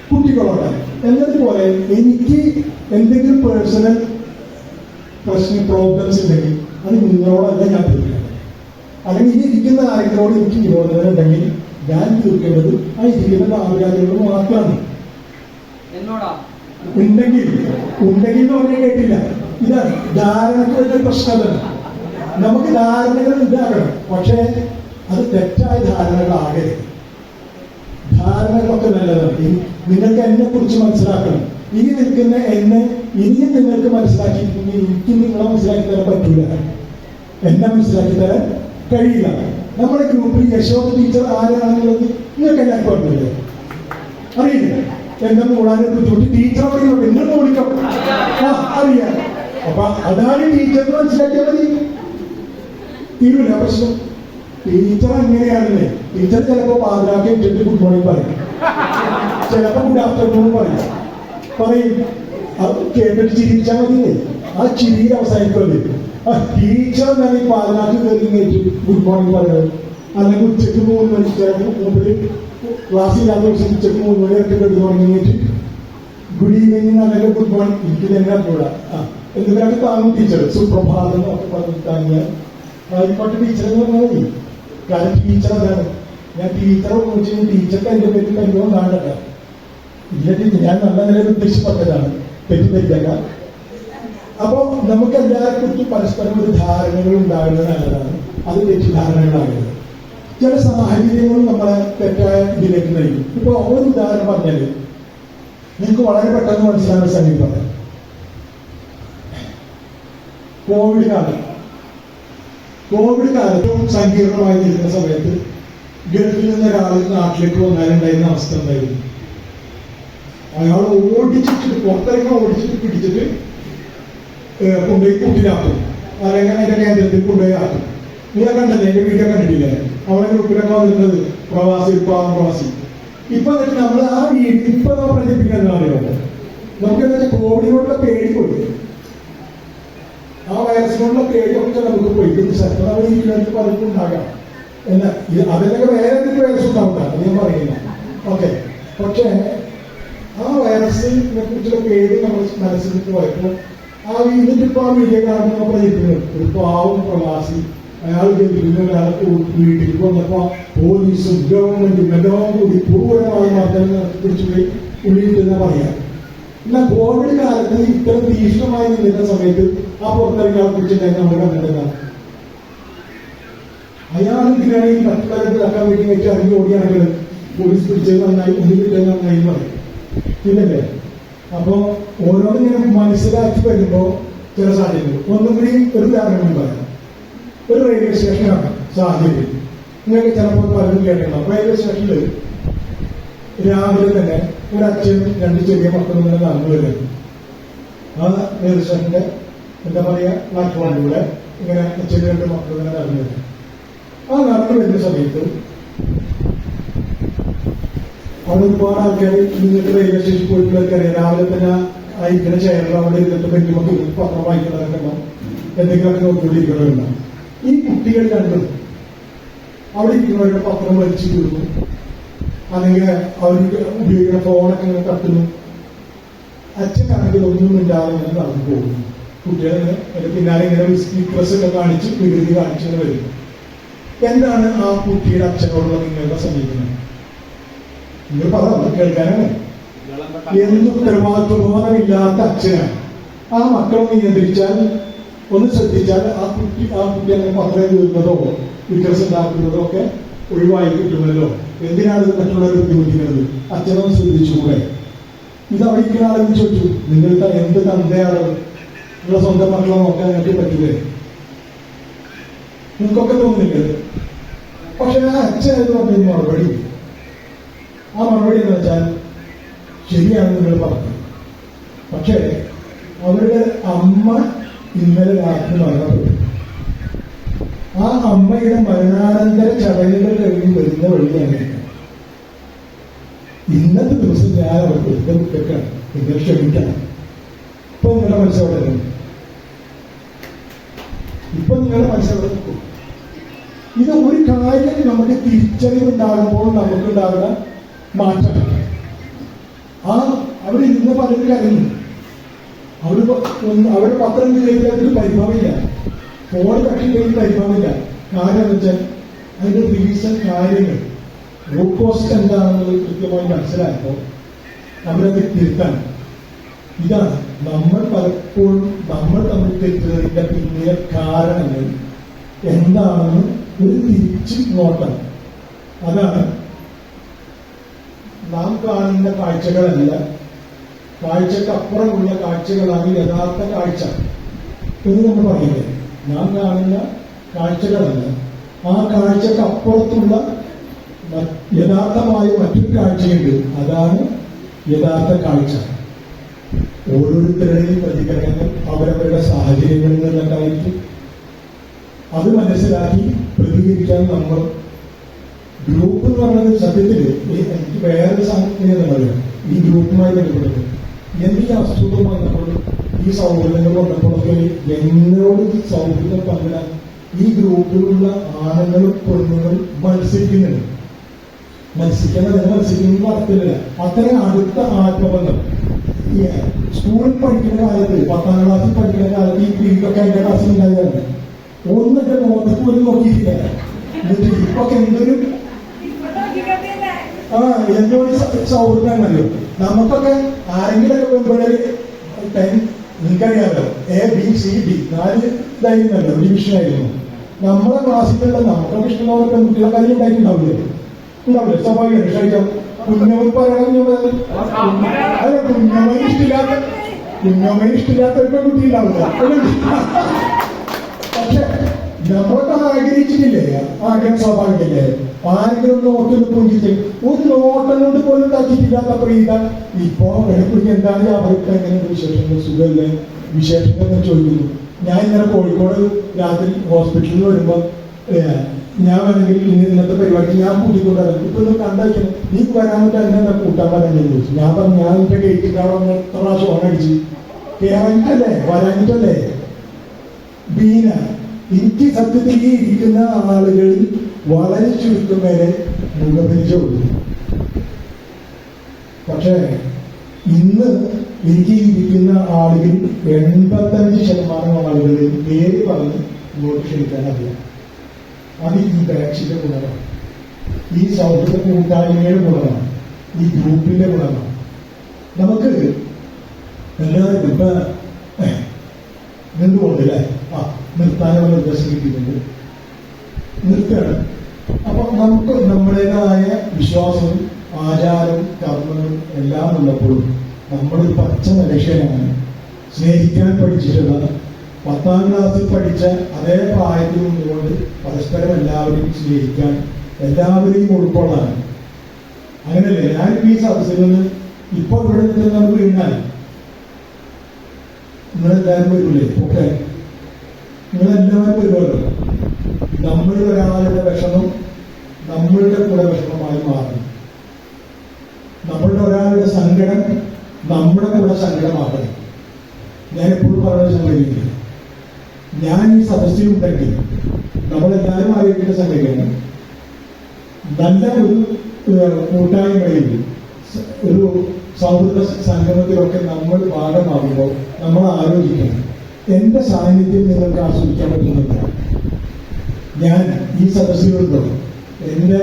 Speaker 7: കുട്ടികളോടാണ്. എന്നതുപോലെ എനിക്ക് എന്തെങ്കിലും പേഴ്സണൽ പ്രോബ്ലംസ് ഉണ്ടെങ്കിൽ അത് നിങ്ങളോടല്ല ഞാൻ തീർക്കണം. അല്ലെങ്കിൽ ഈ ഇരിക്കുന്ന ആരെങ്കിലോട് എനിക്ക് വിരോധന ഉണ്ടെങ്കിൽ ഞാൻ തീർക്കേണ്ടത് ആ ഇരിക്കുന്ന ആൾക്കാരോട് മാത്രമാണ്. ഉണ്ടെങ്കിൽ എന്ന് പറഞ്ഞാൽ കേട്ടില്ല. ഇതാണ് ധാരണക്ക് വലിയ പ്രശ്നമല്ല. നമുക്ക് ധാരണകൾ ഉണ്ടാകണം, പക്ഷേ അത് തെറ്റായ ധാരണകളാകരുത്. ധാരണകളൊക്കെ നല്ലതാണ്. നിങ്ങൾക്ക് എന്നെ കുറിച്ച് മനസ്സിലാക്കണം. ഇനി നിൽക്കുന്ന എന്നെ ഇനിയും നിങ്ങൾക്ക് മനസ്സിലാക്കിയിട്ടുണ്ടെങ്കിൽ എനിക്ക് നിങ്ങളെ മനസ്സിലാക്കി തരാൻ പറ്റൂല, എന്നെ മനസ്സിലാക്കി തരാൻ കഴിയില്ല. നമ്മുടെ ഗ്രൂപ്പിൽ യശോദ ടീച്ചർ ആരാണെന്നുള്ളത് നിങ്ങൾക്ക് എല്ലാവർക്കും അറിയില്ല, അറിയില്ല. എന്നെ മൂടാനെ ബുദ്ധിമുട്ടി ടീച്ചറോട് എന്നെ വിളിക്കാം, അറിയാം. അപ്പൊ അതാണ് ടീച്ചർ മനസ്സിലാക്കിയാൽ മതി, തീരുമില്ല പ്രശ്നം. ടീച്ചർ എങ്ങനെയാണല്ലേ? ടീച്ചർ ചിലപ്പോ പാതിരാക്കി ഇട്ടിട്ട് ഗുഡ് മോർണിംഗ് പറയും, ചിലപ്പോ ഗുഡ് ആഫ്റ്റർനൂൺ പറയും. അത് കേട്ടിട്ട് ചിരിച്ചാൽ മതിയേ, ആ ചിരിയിൽ അവസാനിക്കുമല്ലേ. ടീച്ചർ എന്താണ് ഈ പാതിരാക്കി കയറി കയറ്റി ഗുഡ് മോർണിംഗ് പറയുന്നത്? അല്ലെങ്കിൽ ഉച്ചയ്ക്ക് 3 മണി മുമ്പിൽ ക്ലാസ്സില്ലാത്ത ദിവസം ഉച്ചയ്ക്ക് 3 മണിയൊക്കെ ഗുഡ് മോർണിംഗ് വെച്ച് ഗുഡ് ഈവനിങ് അല്ലെങ്കിൽ ഗുഡ് മോർണിംഗ് എനിക്ക് തന്നെ അറിഞ്ഞൂടാ. എന്തിനൊക്കെ താങ്ങും ടീച്ചർ സുപ്രഭാതം ഒക്കെ പറഞ്ഞ് താങ്ങിയാൽ ആയിക്കോട്ടെ ടീച്ചർ എന്ന് പറഞ്ഞാൽ മതി. കാരണം ടീച്ചർ അതാണ്. ഞാൻ ടീച്ചറെ കുറിച്ച് ടീച്ചർക്ക് അതിന്റെ പേരിൽ പരിഭവം കാണണ്ട. ഇല്ല ടീച്ചർ, ഞാൻ നല്ല നിലയിൽ ഉദ്ദേശിച്ചതാണ്, തെറ്റിദ്ധരിക്കല്ല. അപ്പോ നമുക്ക് എല്ലാവരെ കുറിച്ചും പരസ്പരം ഒരു ധാരണകൾ ഉണ്ടാകുന്നത് നല്ലതാണ്, അത് തെറ്റിദ്ധാരണകളാകരുത്. ചില സാഹചര്യങ്ങളും നമ്മളെ തെറ്റായ ഇതിലേക്ക് നയിക്കും. ഇപ്പൊ ഒരു ഉദാഹരണം പറഞ്ഞാല് നിങ്ങൾക്ക് വളരെ പെട്ടെന്ന് മനസ്സിലാകുന്ന സമീപം പറയാം. കോവിഡ് കാലത്തും സങ്കീർണമായിരിക്കുന്ന സമയത്ത് ഗൾഫിൽ നിന്ന് ഒരാൾ നാട്ടിലേക്ക് വന്നാലുണ്ടായിരുന്ന അവസ്ഥ ഉണ്ടായിരുന്നു. അയാൾ ഓടിച്ചിട്ട് പുറത്തിറങ്ങി ഓടിച്ചിട്ട് പിടിച്ചിട്ട് കൊണ്ടുപോയി കൂട്ടിലാക്കും, അല്ലെങ്കിൽ അതിന്റെ കേന്ദ്രത്തിൽ കൊണ്ടുപോയി ആക്കും. നീ കണ്ടല്ലേ, എന്റെ വീഡിയോ കണ്ടിട്ടില്ലേ? അവരുടെ ഗ്രൂപ്പിലൊക്കെ വന്നിരുന്നത് പ്രവാസി. ഇപ്പൊ എന്നിട്ട് നമ്മൾ ആ വീട്ടിൽ ഇപ്പൊ നമ്മൾ പ്രചരിപ്പിക്കാൻ അറിയാമോ? നമുക്ക് എന്താ വെച്ചാൽ കോവിഡിനോടുള്ള പേടി പോയി, ആ വൈറസിനോടുള്ള പേടിയൊക്കെ നമുക്ക് പോയി. ചിലപ്പോൾ നമ്മൾ ഇരിക്കുന്നവർക്ക് പലർക്കും ഉണ്ടാകാം. എന്നാ അതിനൊക്കെ വേറെ എന്തെങ്കിലും വൈറസ് ഉണ്ടാവില്ല, അത് ഞാൻ പറയുന്നില്ല. ഓക്കെ, പക്ഷേ ആ വൈറസിനെ കുറിച്ചുള്ള പേടി നമ്മൾ മനസ്സിൽ പോയപ്പോൾ എന്നിട്ടിപ്പോ ആ വീഡിയോ കാണുമ്പോൾ നമ്മൾ പ്രചരിക്കുന്നത് ഒരു പാവം പ്രവാസി, അയാൾ ഒരാളെ വീട്ടിലേക്ക് വന്നപ്പോ പോലീസും ഗവൺമെന്റും എല്ലാം കൂടി പൂർവ്വമായ മാർഗങ്ങൾ പിടിച്ചുപോയി ഉള്ളിട്ടെന്നാ പറയാം. എന്നാൽ കോവിഡ് കാലത്ത് ഇത്തരം തീക്ഷ്ണമായി നിൽക്കുന്ന സമയത്ത് ആ പുറത്തിറങ്ങിയ ആളെ കുറിച്ചിട്ടുണ്ടെങ്കിൽ നമ്മൾ കണ്ടിട്ടില്ല. അയാൾ ഇതിനാണെങ്കിൽ മറ്റുള്ളവർക്ക് ഇതാക്കാൻ വേണ്ടി വെച്ച് ഇറങ്ങി ഓടിയാണെങ്കിൽ പോലീസ് പിടിച്ചത് നന്നായി, ഒന്നും കിട്ടിയത് നന്നായി എന്ന് പറയും. ഇല്ലല്ലേ? അപ്പോ ഓരോന്നിങ്ങനെ മനസ്സിലാക്കി വരുമ്പോ ചില സാഹചര്യങ്ങൾ ഒന്നും കൂടി ഒരു ഉദാഹരണം പറയാം. ഒരു റെയിൽവേ സ്റ്റേഷനാണ് സാഹചര്യം. നിങ്ങൾക്ക് ചിലപ്പോൾ പലരും കേട്ടിട്ടുണ്ടാവും. റെയിൽവേ സ്റ്റേഷനിൽ രാവിലെ തന്നെ ഒരു അച്ഛനും 2 ചെറിയ മക്കളും ഇങ്ങനെ നടന്നു വരുന്നു. ആ റെയിൽവേ സ്റ്റേഷന്റെ എന്താ പറയാ പ്ലാറ്റ്ഫോമിലൂടെ ഇങ്ങനെ അച്ഛനും 2 മക്കളും ഇങ്ങനെ നടന്നു വരുന്നു. ആ നടന്നു വരുന്ന സമയത്ത് അവിടെ ഒരുപാട് ആൾക്കാർ നിങ്ങൾക്ക് റെയിൽവേ സ്റ്റേഷനിൽ പോയിട്ടുള്ളവർക്ക് അറിയാം. രാവിലെ തന്നെ അയക്കുന്ന ചെയറിൽ അവിടെ ഇരുന്നിട്ട് ബെഞ്ചുമൊക്കെ പത്രം വായിക്കുന്നവരൊക്കെ ഉണ്ടാവും, എന്തെങ്കിലുമൊക്കെ നോക്കിക്കൊണ്ടിരിക്കുന്നവരുണ്ടാവും. ഈ കുട്ടികൾ കണ്ടു അവിടെ ഇരിക്കുന്നവരുടെ പത്രം വലിച്ചു തീർന്നു, അല്ലെങ്കിൽ അവർക്ക് ഉപയോഗിക്കുന്ന ഫോണൊക്കെ ഇങ്ങനെ തട്ടുന്നു. അച്ഛനാണെങ്കിൽ ഒന്നും ഇല്ലാതെ നടന്നു പോകുന്നു. കുട്ടികളെ പിന്നാലെ ഇങ്ങനെ സ്പീക്കേഴ്സൊക്കെ കാണിച്ച് വികൃതി കാണിച്ചു വരുന്നു. എന്താണ് ആ കുട്ടിയുടെ അച്ഛനോടുള്ള നിങ്ങളുടെ സമീപനം? നിങ്ങൾ പറഞ്ഞു കേൾക്കാനാണ്. എന്ത് ഉത്തരവാദിത്വബോധമില്ലാത്ത അച്ഛനാണ്. ആ മക്കളെ നിയന്ത്രിച്ചാൽ, ഒന്ന് ശ്രദ്ധിച്ചാൽ ആ കുട്ടി അങ്ങനെ പത്രം തീർന്നതോ വിക്രസ് ഉണ്ടാക്കുന്നതോ ഒക്കെ ഒഴിവായി കിട്ടുമല്ലോ. എന്തിനാണ് ഇത് മറ്റുള്ളവരെ ബുദ്ധിമുട്ടിക്കുന്നത്? അച്ഛനൊന്ന് ശ്രദ്ധിച്ചുകൂടെ? ഇത് അവിടെ ഇരിക്കുന്ന ആളെന്ന് ചോദിച്ചു, നിങ്ങൾക്ക് എന്ത് തന്തയാണ് നിങ്ങളെ സ്വന്തം മക്കളെ നോക്കാൻ നിങ്ങൾക്ക് പറ്റൂലേ? നിങ്ങൾക്കൊക്കെ തോന്നുന്നില്ല. പക്ഷെ ആ അച്ഛനെന്ന് പറഞ്ഞ മറുപടി, ആ മറുപടി എന്ന് വെച്ചാൽ ശരിയാണ് നിങ്ങൾ പറഞ്ഞത്. പക്ഷേ അവരുടെ അമ്മ ഇന്നലെ രാത്രി മരണപ്പെട്ടു. ആ അമ്മയുടെ മരണാനന്തര ചടങ്ങുകൾ കഴിഞ്ഞ് വരുന്ന വഴിയാണ് ഇന്നത്തെ ദിവസം ഞാൻ അവർക്ക് എടുത്ത കുറ്റക്കാണ്. നിങ്ങൾ ക്ഷമിക്കണം. ഇപ്പൊ നിങ്ങളുടെ മനസ്സവിടെ നിൽക്കും. ഇത് ഒരു കാര്യം നമുക്ക് തിരിച്ചറിവുണ്ടാകുമ്പോൾ നമുക്കുണ്ടാകുന്ന മാറ്റം. അവിടെ ഇരുന്ന് പലരും കരഞ്ഞു. അവിടെ പത്രം ചെയ്തതിൽ പരിഭവമില്ല, ഫോൺ കട്ടിയിൽ പരിഭവമില്ല. കാരണം എന്ന് വെച്ചാൽ അതിന്റെ റീസൺ കാര്യങ്ങൾ റൂട്ട് കോസ്റ്റ് എന്താണെന്നുള്ളത് കൃത്യമായി മനസ്സിലാക്കുമ്പോൾ അവരത് തിരുത്താൻ. ഇതാണ് നമ്മൾ പലപ്പോഴും തമ്മിൽ തെറ്റുന്നതിന്റെ പിന്നിലെ കാരണങ്ങൾ എന്താണെന്ന് ഒരു തിരിച്ചു നോട്ടം. അതാണ് നാം കാണുന്ന കാഴ്ചകളല്ല, കാഴ്ചക്കപ്പുറമുള്ള കാഴ്ചകളാണ് യഥാർത്ഥ കാഴ്ച എന്ന് നമ്മൾ പറയുന്നത്. നാം കാണുന്ന കാഴ്ചകളല്ല, ആ കാഴ്ചക്കപ്പുറത്തുള്ള യഥാർത്ഥമായ മറ്റൊരു കാഴ്ചയുണ്ട്. അതാണ് യഥാർത്ഥ കാഴ്ച. ഓരോരുത്തരുടെയും പ്രതികരണങ്ങൾ അവരവരുടെ സാഹചര്യങ്ങളിൽ നിന്നുണ്ടായിരിക്കും. അത് മനസ്സിലാക്കി പ്രതികരിക്കാൻ നമ്മൾ ഗ്രൂപ്പ് എന്ന് പറയുന്നത് സത്യത്തില് എനിക്ക് വേറൊരു സാഹചര്യം അറിയാം. ഈ ഗ്രൂപ്പുമായി ബന്ധപ്പെട്ടത് എനിക്ക് അസുഖമായി നമ്മൾ ഈ സൗഹൃദങ്ങൾ വന്നപ്പോഴൊക്കെ എന്നോട് സൗഹൃദം പങ്കിടാൻ ഈ ഗ്രൂപ്പിലുള്ള ആണുങ്ങളും പെണ്ണുങ്ങളും മത്സരിക്കുന്നുണ്ട്. മത്സരിക്കുന്ന അർത്ഥമില്ല. അത്രയും അടുത്ത ആത്മബന്ധം. സ്കൂളിൽ പഠിക്കുന്ന കാലത്ത്, 10ാം ക്ലാസ്സിൽ പഠിക്കുന്ന കാലത്ത് ഈ ക്രീക്കൊക്കെ എന്റെ ക്ലാസ്സിൽ ഉണ്ടായതാണ്. ഒന്നിന്റെ മുഖത്ത് പോലും നോക്കിയിട്ടില്ല. എന്നിട്ട് ഇപ്പൊക്കെ എന്തൊരു എന്നോട് സൗഹൃദമാണല്ലോ. നമുക്കൊക്കെ ആരെങ്കിലൊക്കെ പെൺപിള്ളേര് നിങ്ങൾക്കറിയാമല്ലോ, ABCD 4 ഇതായിരുന്നല്ലോ, ഡിവിഷനായിരുന്നു. നമ്മളെ ക്ലാസ്സിലുള്ള നമുക്കൊക്കെ ഇഷ്ടമുള്ള പെൺകുട്ടികളെ കാര്യം ഉണ്ടായിട്ടുണ്ടാവില്ലേ? സ്വാഭാവികമാണ്. ക്ഷണിക്കാം. കുഞ്ഞവൻ പറയണം, കുഞ്ഞവൻ ഇഷ്ടമില്ലാത്ത കുഞ്ഞമ്മയെ ഇഷ്ടമില്ലാത്ത ഒരു പെൺകുട്ടി ഉണ്ടാവില്ല. പക്ഷെ നമ്മളൊക്കെ ആഗ്രഹിച്ചിട്ടില്ലേ? ആഗ്രഹം സ്വാഭാവികല്ലേ? ആരെങ്കിലും നോട്ടൊന്ന് പുഞ്ചിച്ച് ഒരു നോട്ടം കൊണ്ട് പോലും തച്ചിട്ടില്ലാത്ത പ്രീത ഇപ്പോ വെളുപ്പിക്ക് എന്താണ് അവർക്ക് എങ്ങനെ വിശേഷങ്ങൾ സുഖമല്ലേ വിശേഷങ്ങൾ എന്ന് ചോദിക്കുന്നു. ഞാൻ ഇന്നലെ കോഴിക്കോട് രാത്രി ഹോസ്പിറ്റലിൽ വരുമ്പോൾ ഞാൻ വേണമെങ്കിൽ ഇന്നത്തെ പരിപാടിക്ക് ഞാൻ കൂട്ടിക്കൊണ്ടാണ് ഇപ്പൊ ഒന്ന് കണ്ടാൽ നീ വരാൻ പറ്റാൻ എന്നെ കൂട്ടാൻ പറയാൻ ചോദിച്ചു. ഞാൻ പറഞ്ഞു ഞാൻ എന്റെ ഗേറ്റിനവിടെ എത്ര പ്രാവശ്യം ഓണടിച്ച് കേറാനിട്ടല്ലേ വരാനിട്ടല്ലേ. ബീന എനിക്ക് സത്യത്തിൽ ഈ ഇരിക്കുന്ന ആളുകളിൽ വളരെ ചുരുക്കം വരെ മുഖപരിചയമുള്ളൂ. പക്ഷേ ഇന്ന് എനിക്ക് ഇരിക്കുന്ന ആളുകളിൽ 85% ആളുകളിൽ പേര് പറഞ്ഞ് ഇങ്ങോട്ട് ക്ഷണിക്കാൻ അറിയാം. അത് ഈ ബാച്ചിന്റെ ഗുണമാണ്, ഈ സൗഹൃദ കൂട്ടായ്മയുടെ ഗുണമാണ്, ഈ ഗ്രൂപ്പിന്റെ ഗുണമാണ്. നമുക്ക് എല്ലാവരും ഇപ്പൊ നിന്നുകൊണ്ടല്ലേ നിർത്താനുള്ള നിർദ്ദേശം കിട്ടിയിട്ടുണ്ട്, നിർത്തുകയാണ്. അപ്പൊ നമുക്ക് നമ്മുടേതായ വിശ്വാസവും ആചാരവും കർമ്മങ്ങളും എല്ലാം ഉള്ളപ്പോഴും നമ്മളൊരു പച്ച മനുഷ്യനാണ്, സ്നേഹിക്കാൻ പഠിച്ചിട്ടുള്ള 10ാം ക്ലാസ്സിൽ പഠിച്ച അതേ പ്രായത്തിൽ നിന്നുകൊണ്ട് പരസ്പരം എല്ലാവരെയും സ്നേഹിക്കാൻ എല്ലാവരെയും ഉൾക്കൊള്ളാൻ. അങ്ങനെയല്ലേ? ഞാനിപ്പോ ഈ സദസ്സിൽ നിന്ന് ഇപ്പൊ ഇവിടെ നിന്ന് നമുക്ക് വീണാൽ നിങ്ങളെല്ലാവരും വരില്ലേ? ഓക്കെ, നിങ്ങളെല്ലാവരും വരുമല്ലോ. നമ്മളുടെ ഒരാളുടെ വിഷമം നമ്മളുടെ കൂടെ വിഷമമായി മാറും. നമ്മളുടെ ഒരാളുടെ സങ്കടം നമ്മുടെ കൂടെ സങ്കടമാകണം. ഞാൻ എപ്പോഴും പറയുന്ന സംഗതിയില്ല, ഞാൻ ഈ സദസ്സിലുണ്ടെങ്കിൽ നമ്മളെല്ലാവരും ആരോഗ്യത്തിന്റെ സംഗതിയാണ്. നല്ല ഒരു കൂട്ടായ്മയിൽ ഒരു സൗഹൃദ സംഗമത്തിലൊക്കെ നമ്മൾ ഭാഗമാകുമ്പോൾ നമ്മൾ ആലോചിക്കണം, എന്റെ സാന്നിധ്യം നിങ്ങൾക്ക് ആസ്വദിക്കാൻ പറ്റുന്നില്ല. ഞാൻ ഈ സദസ്സിലുണ്ടോ? എന്റെ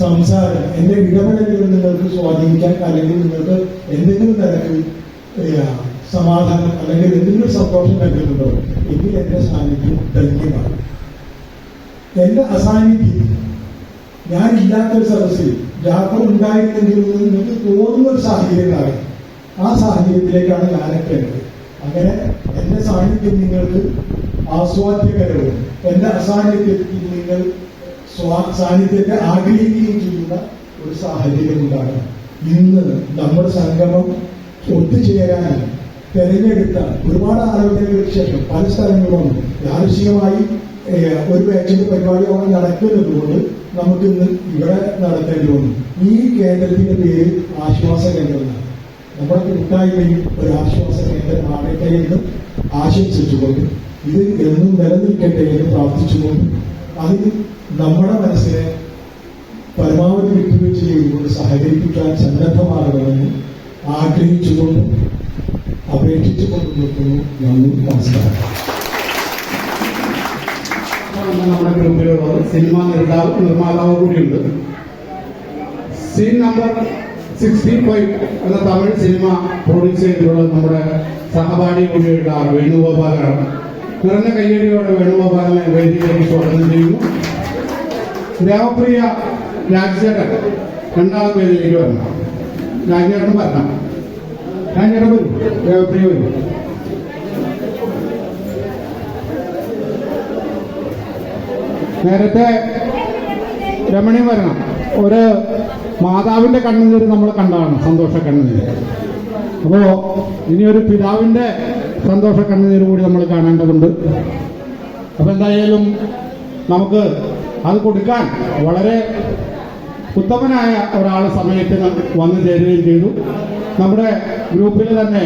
Speaker 7: സംസാരം, എന്റെ ഇടപെടലുകൾ നിങ്ങൾക്ക് സ്വാധീനിക്കാൻ അല്ലെങ്കിൽ നിങ്ങൾക്ക് എന്തെങ്കിലും നിരക്ക് സമാധാനം അല്ലെങ്കിൽ എന്തെങ്കിലും സന്തോഷം നൽകുന്നുണ്ടോ? എങ്കിൽ എന്റെ സാന്നിധ്യം ധന്യമാണ്. എന്റെ അസാന്നിധ്യം, ഞാൻ ഇല്ലാത്തൊരു സദസ്സിൽ ജാഫർ ഉണ്ടായിരുന്നെങ്കിൽ നിങ്ങൾക്ക് തോന്നുന്ന ഒരു സാഹചര്യം കാണും. ആ സാഹചര്യത്തിലേക്കാണ് ഞാനൊക്കെ ഉള്ളത്. അങ്ങനെ എന്റെ സാന്നിധ്യം നിങ്ങൾക്ക് ആസ്വാദ്യകരവും എന്റെ അസാന്നിധ്യത്തിൽ നിങ്ങൾ സാന്നിധ്യത്തെ ആഗ്രഹിക്കുകയും ചെയ്യുന്ന ഒരു സാഹചര്യം ഉണ്ടാകണം. ഇന്ന് നമ്മുടെ സംഗമം ഒത്തുചേരാൻ തെരഞ്ഞെടുത്ത ഒരുപാട് ആലോചനകൾക്ക് ശേഷം പല സ്ഥലങ്ങളും യാദൃശ്ചികമായി ഒരു ബാച്ചിന്റെ പരിപാടി അവിടെ നടക്കുന്നതുകൊണ്ട് നമുക്ക് ഇന്ന് ഇവിടെ നടത്തേണ്ടി വന്നു. ഈ കേന്ദ്രത്തിന്റെ പേര് ആശ്വാസ കേന്ദ്രമാണ്. നമ്മുടെ കൂട്ടായ്മയും ഒരു ആശ്വാസ കേന്ദ്രമാകട്ടെ എന്ന് ആശംസിച്ചുകൊണ്ട് ഇത് എന്നും നിലനിൽക്കട്ടെ എന്ന് പ്രാർത്ഥിച്ചുകൊണ്ട് അതിന് നമ്മുടെ മനസ്സിനെ പരമാവധി വിട്ടുവീഴ്ച ചെയ്തുകൊണ്ട് സഹകരിപ്പിക്കാൻ സന്നദ്ധമാകണമെന്ന് ആഗ്രഹിച്ചുകൊണ്ടും അപേക്ഷിച്ചുകൊണ്ടും നിർത്തുന്നു. നന്ദി, നമസ്കാരം.
Speaker 1: നമ്മുടെ ഗ്രൂപ്പിലുള്ളത് സിനിമ നിർമ്മാതാവ് കൂടിയുണ്ട്. സീൻ നമ്പർ 65 എന്ന തമിഴ് സിനിമ പ്രൊഡ്യൂസ് ചെയ്തിട്ടുള്ളത് നമ്മുടെ സഹപാഠി കൂടിയുള്ള വേണുഗോപാലാണ്. നിറഞ്ഞ കയ്യടിയോടെ വേണുഗോപാലിനെ വേദിയിലേക്ക് സ്വാഗതം ചെയ്യുന്നു. ദേവപ്രിയ രാജേട്ടൻ രണ്ടാമത് വേദിയിലേക്ക് വരണം. രാജേട്ടൻ വരണം. രാജേട്ടൻ വരും, ദേവപ്രിയ വരും. നേരത്തെ രമണി വരണം. ഒരു മാതാവിന്റെ കണ്ണുനീര് നമ്മൾ കണ്ടതാണ്, സന്തോഷ കണ്ണുനീര്. അപ്പോ ഇനിയൊരു പിതാവിന്റെ സന്തോഷ കണ്ണുനീര് കൂടി നമ്മൾ കാണേണ്ടതുണ്ട്. അപ്പൊ എന്തായാലും നമുക്ക് അത് കൊടുക്കാൻ വളരെ ഉത്തമനായ ഒരാൾ സമയത്തിന് വന്നു ചേരുകയും ചെയ്തു. നമ്മുടെ ഗ്രൂപ്പിൽ തന്നെ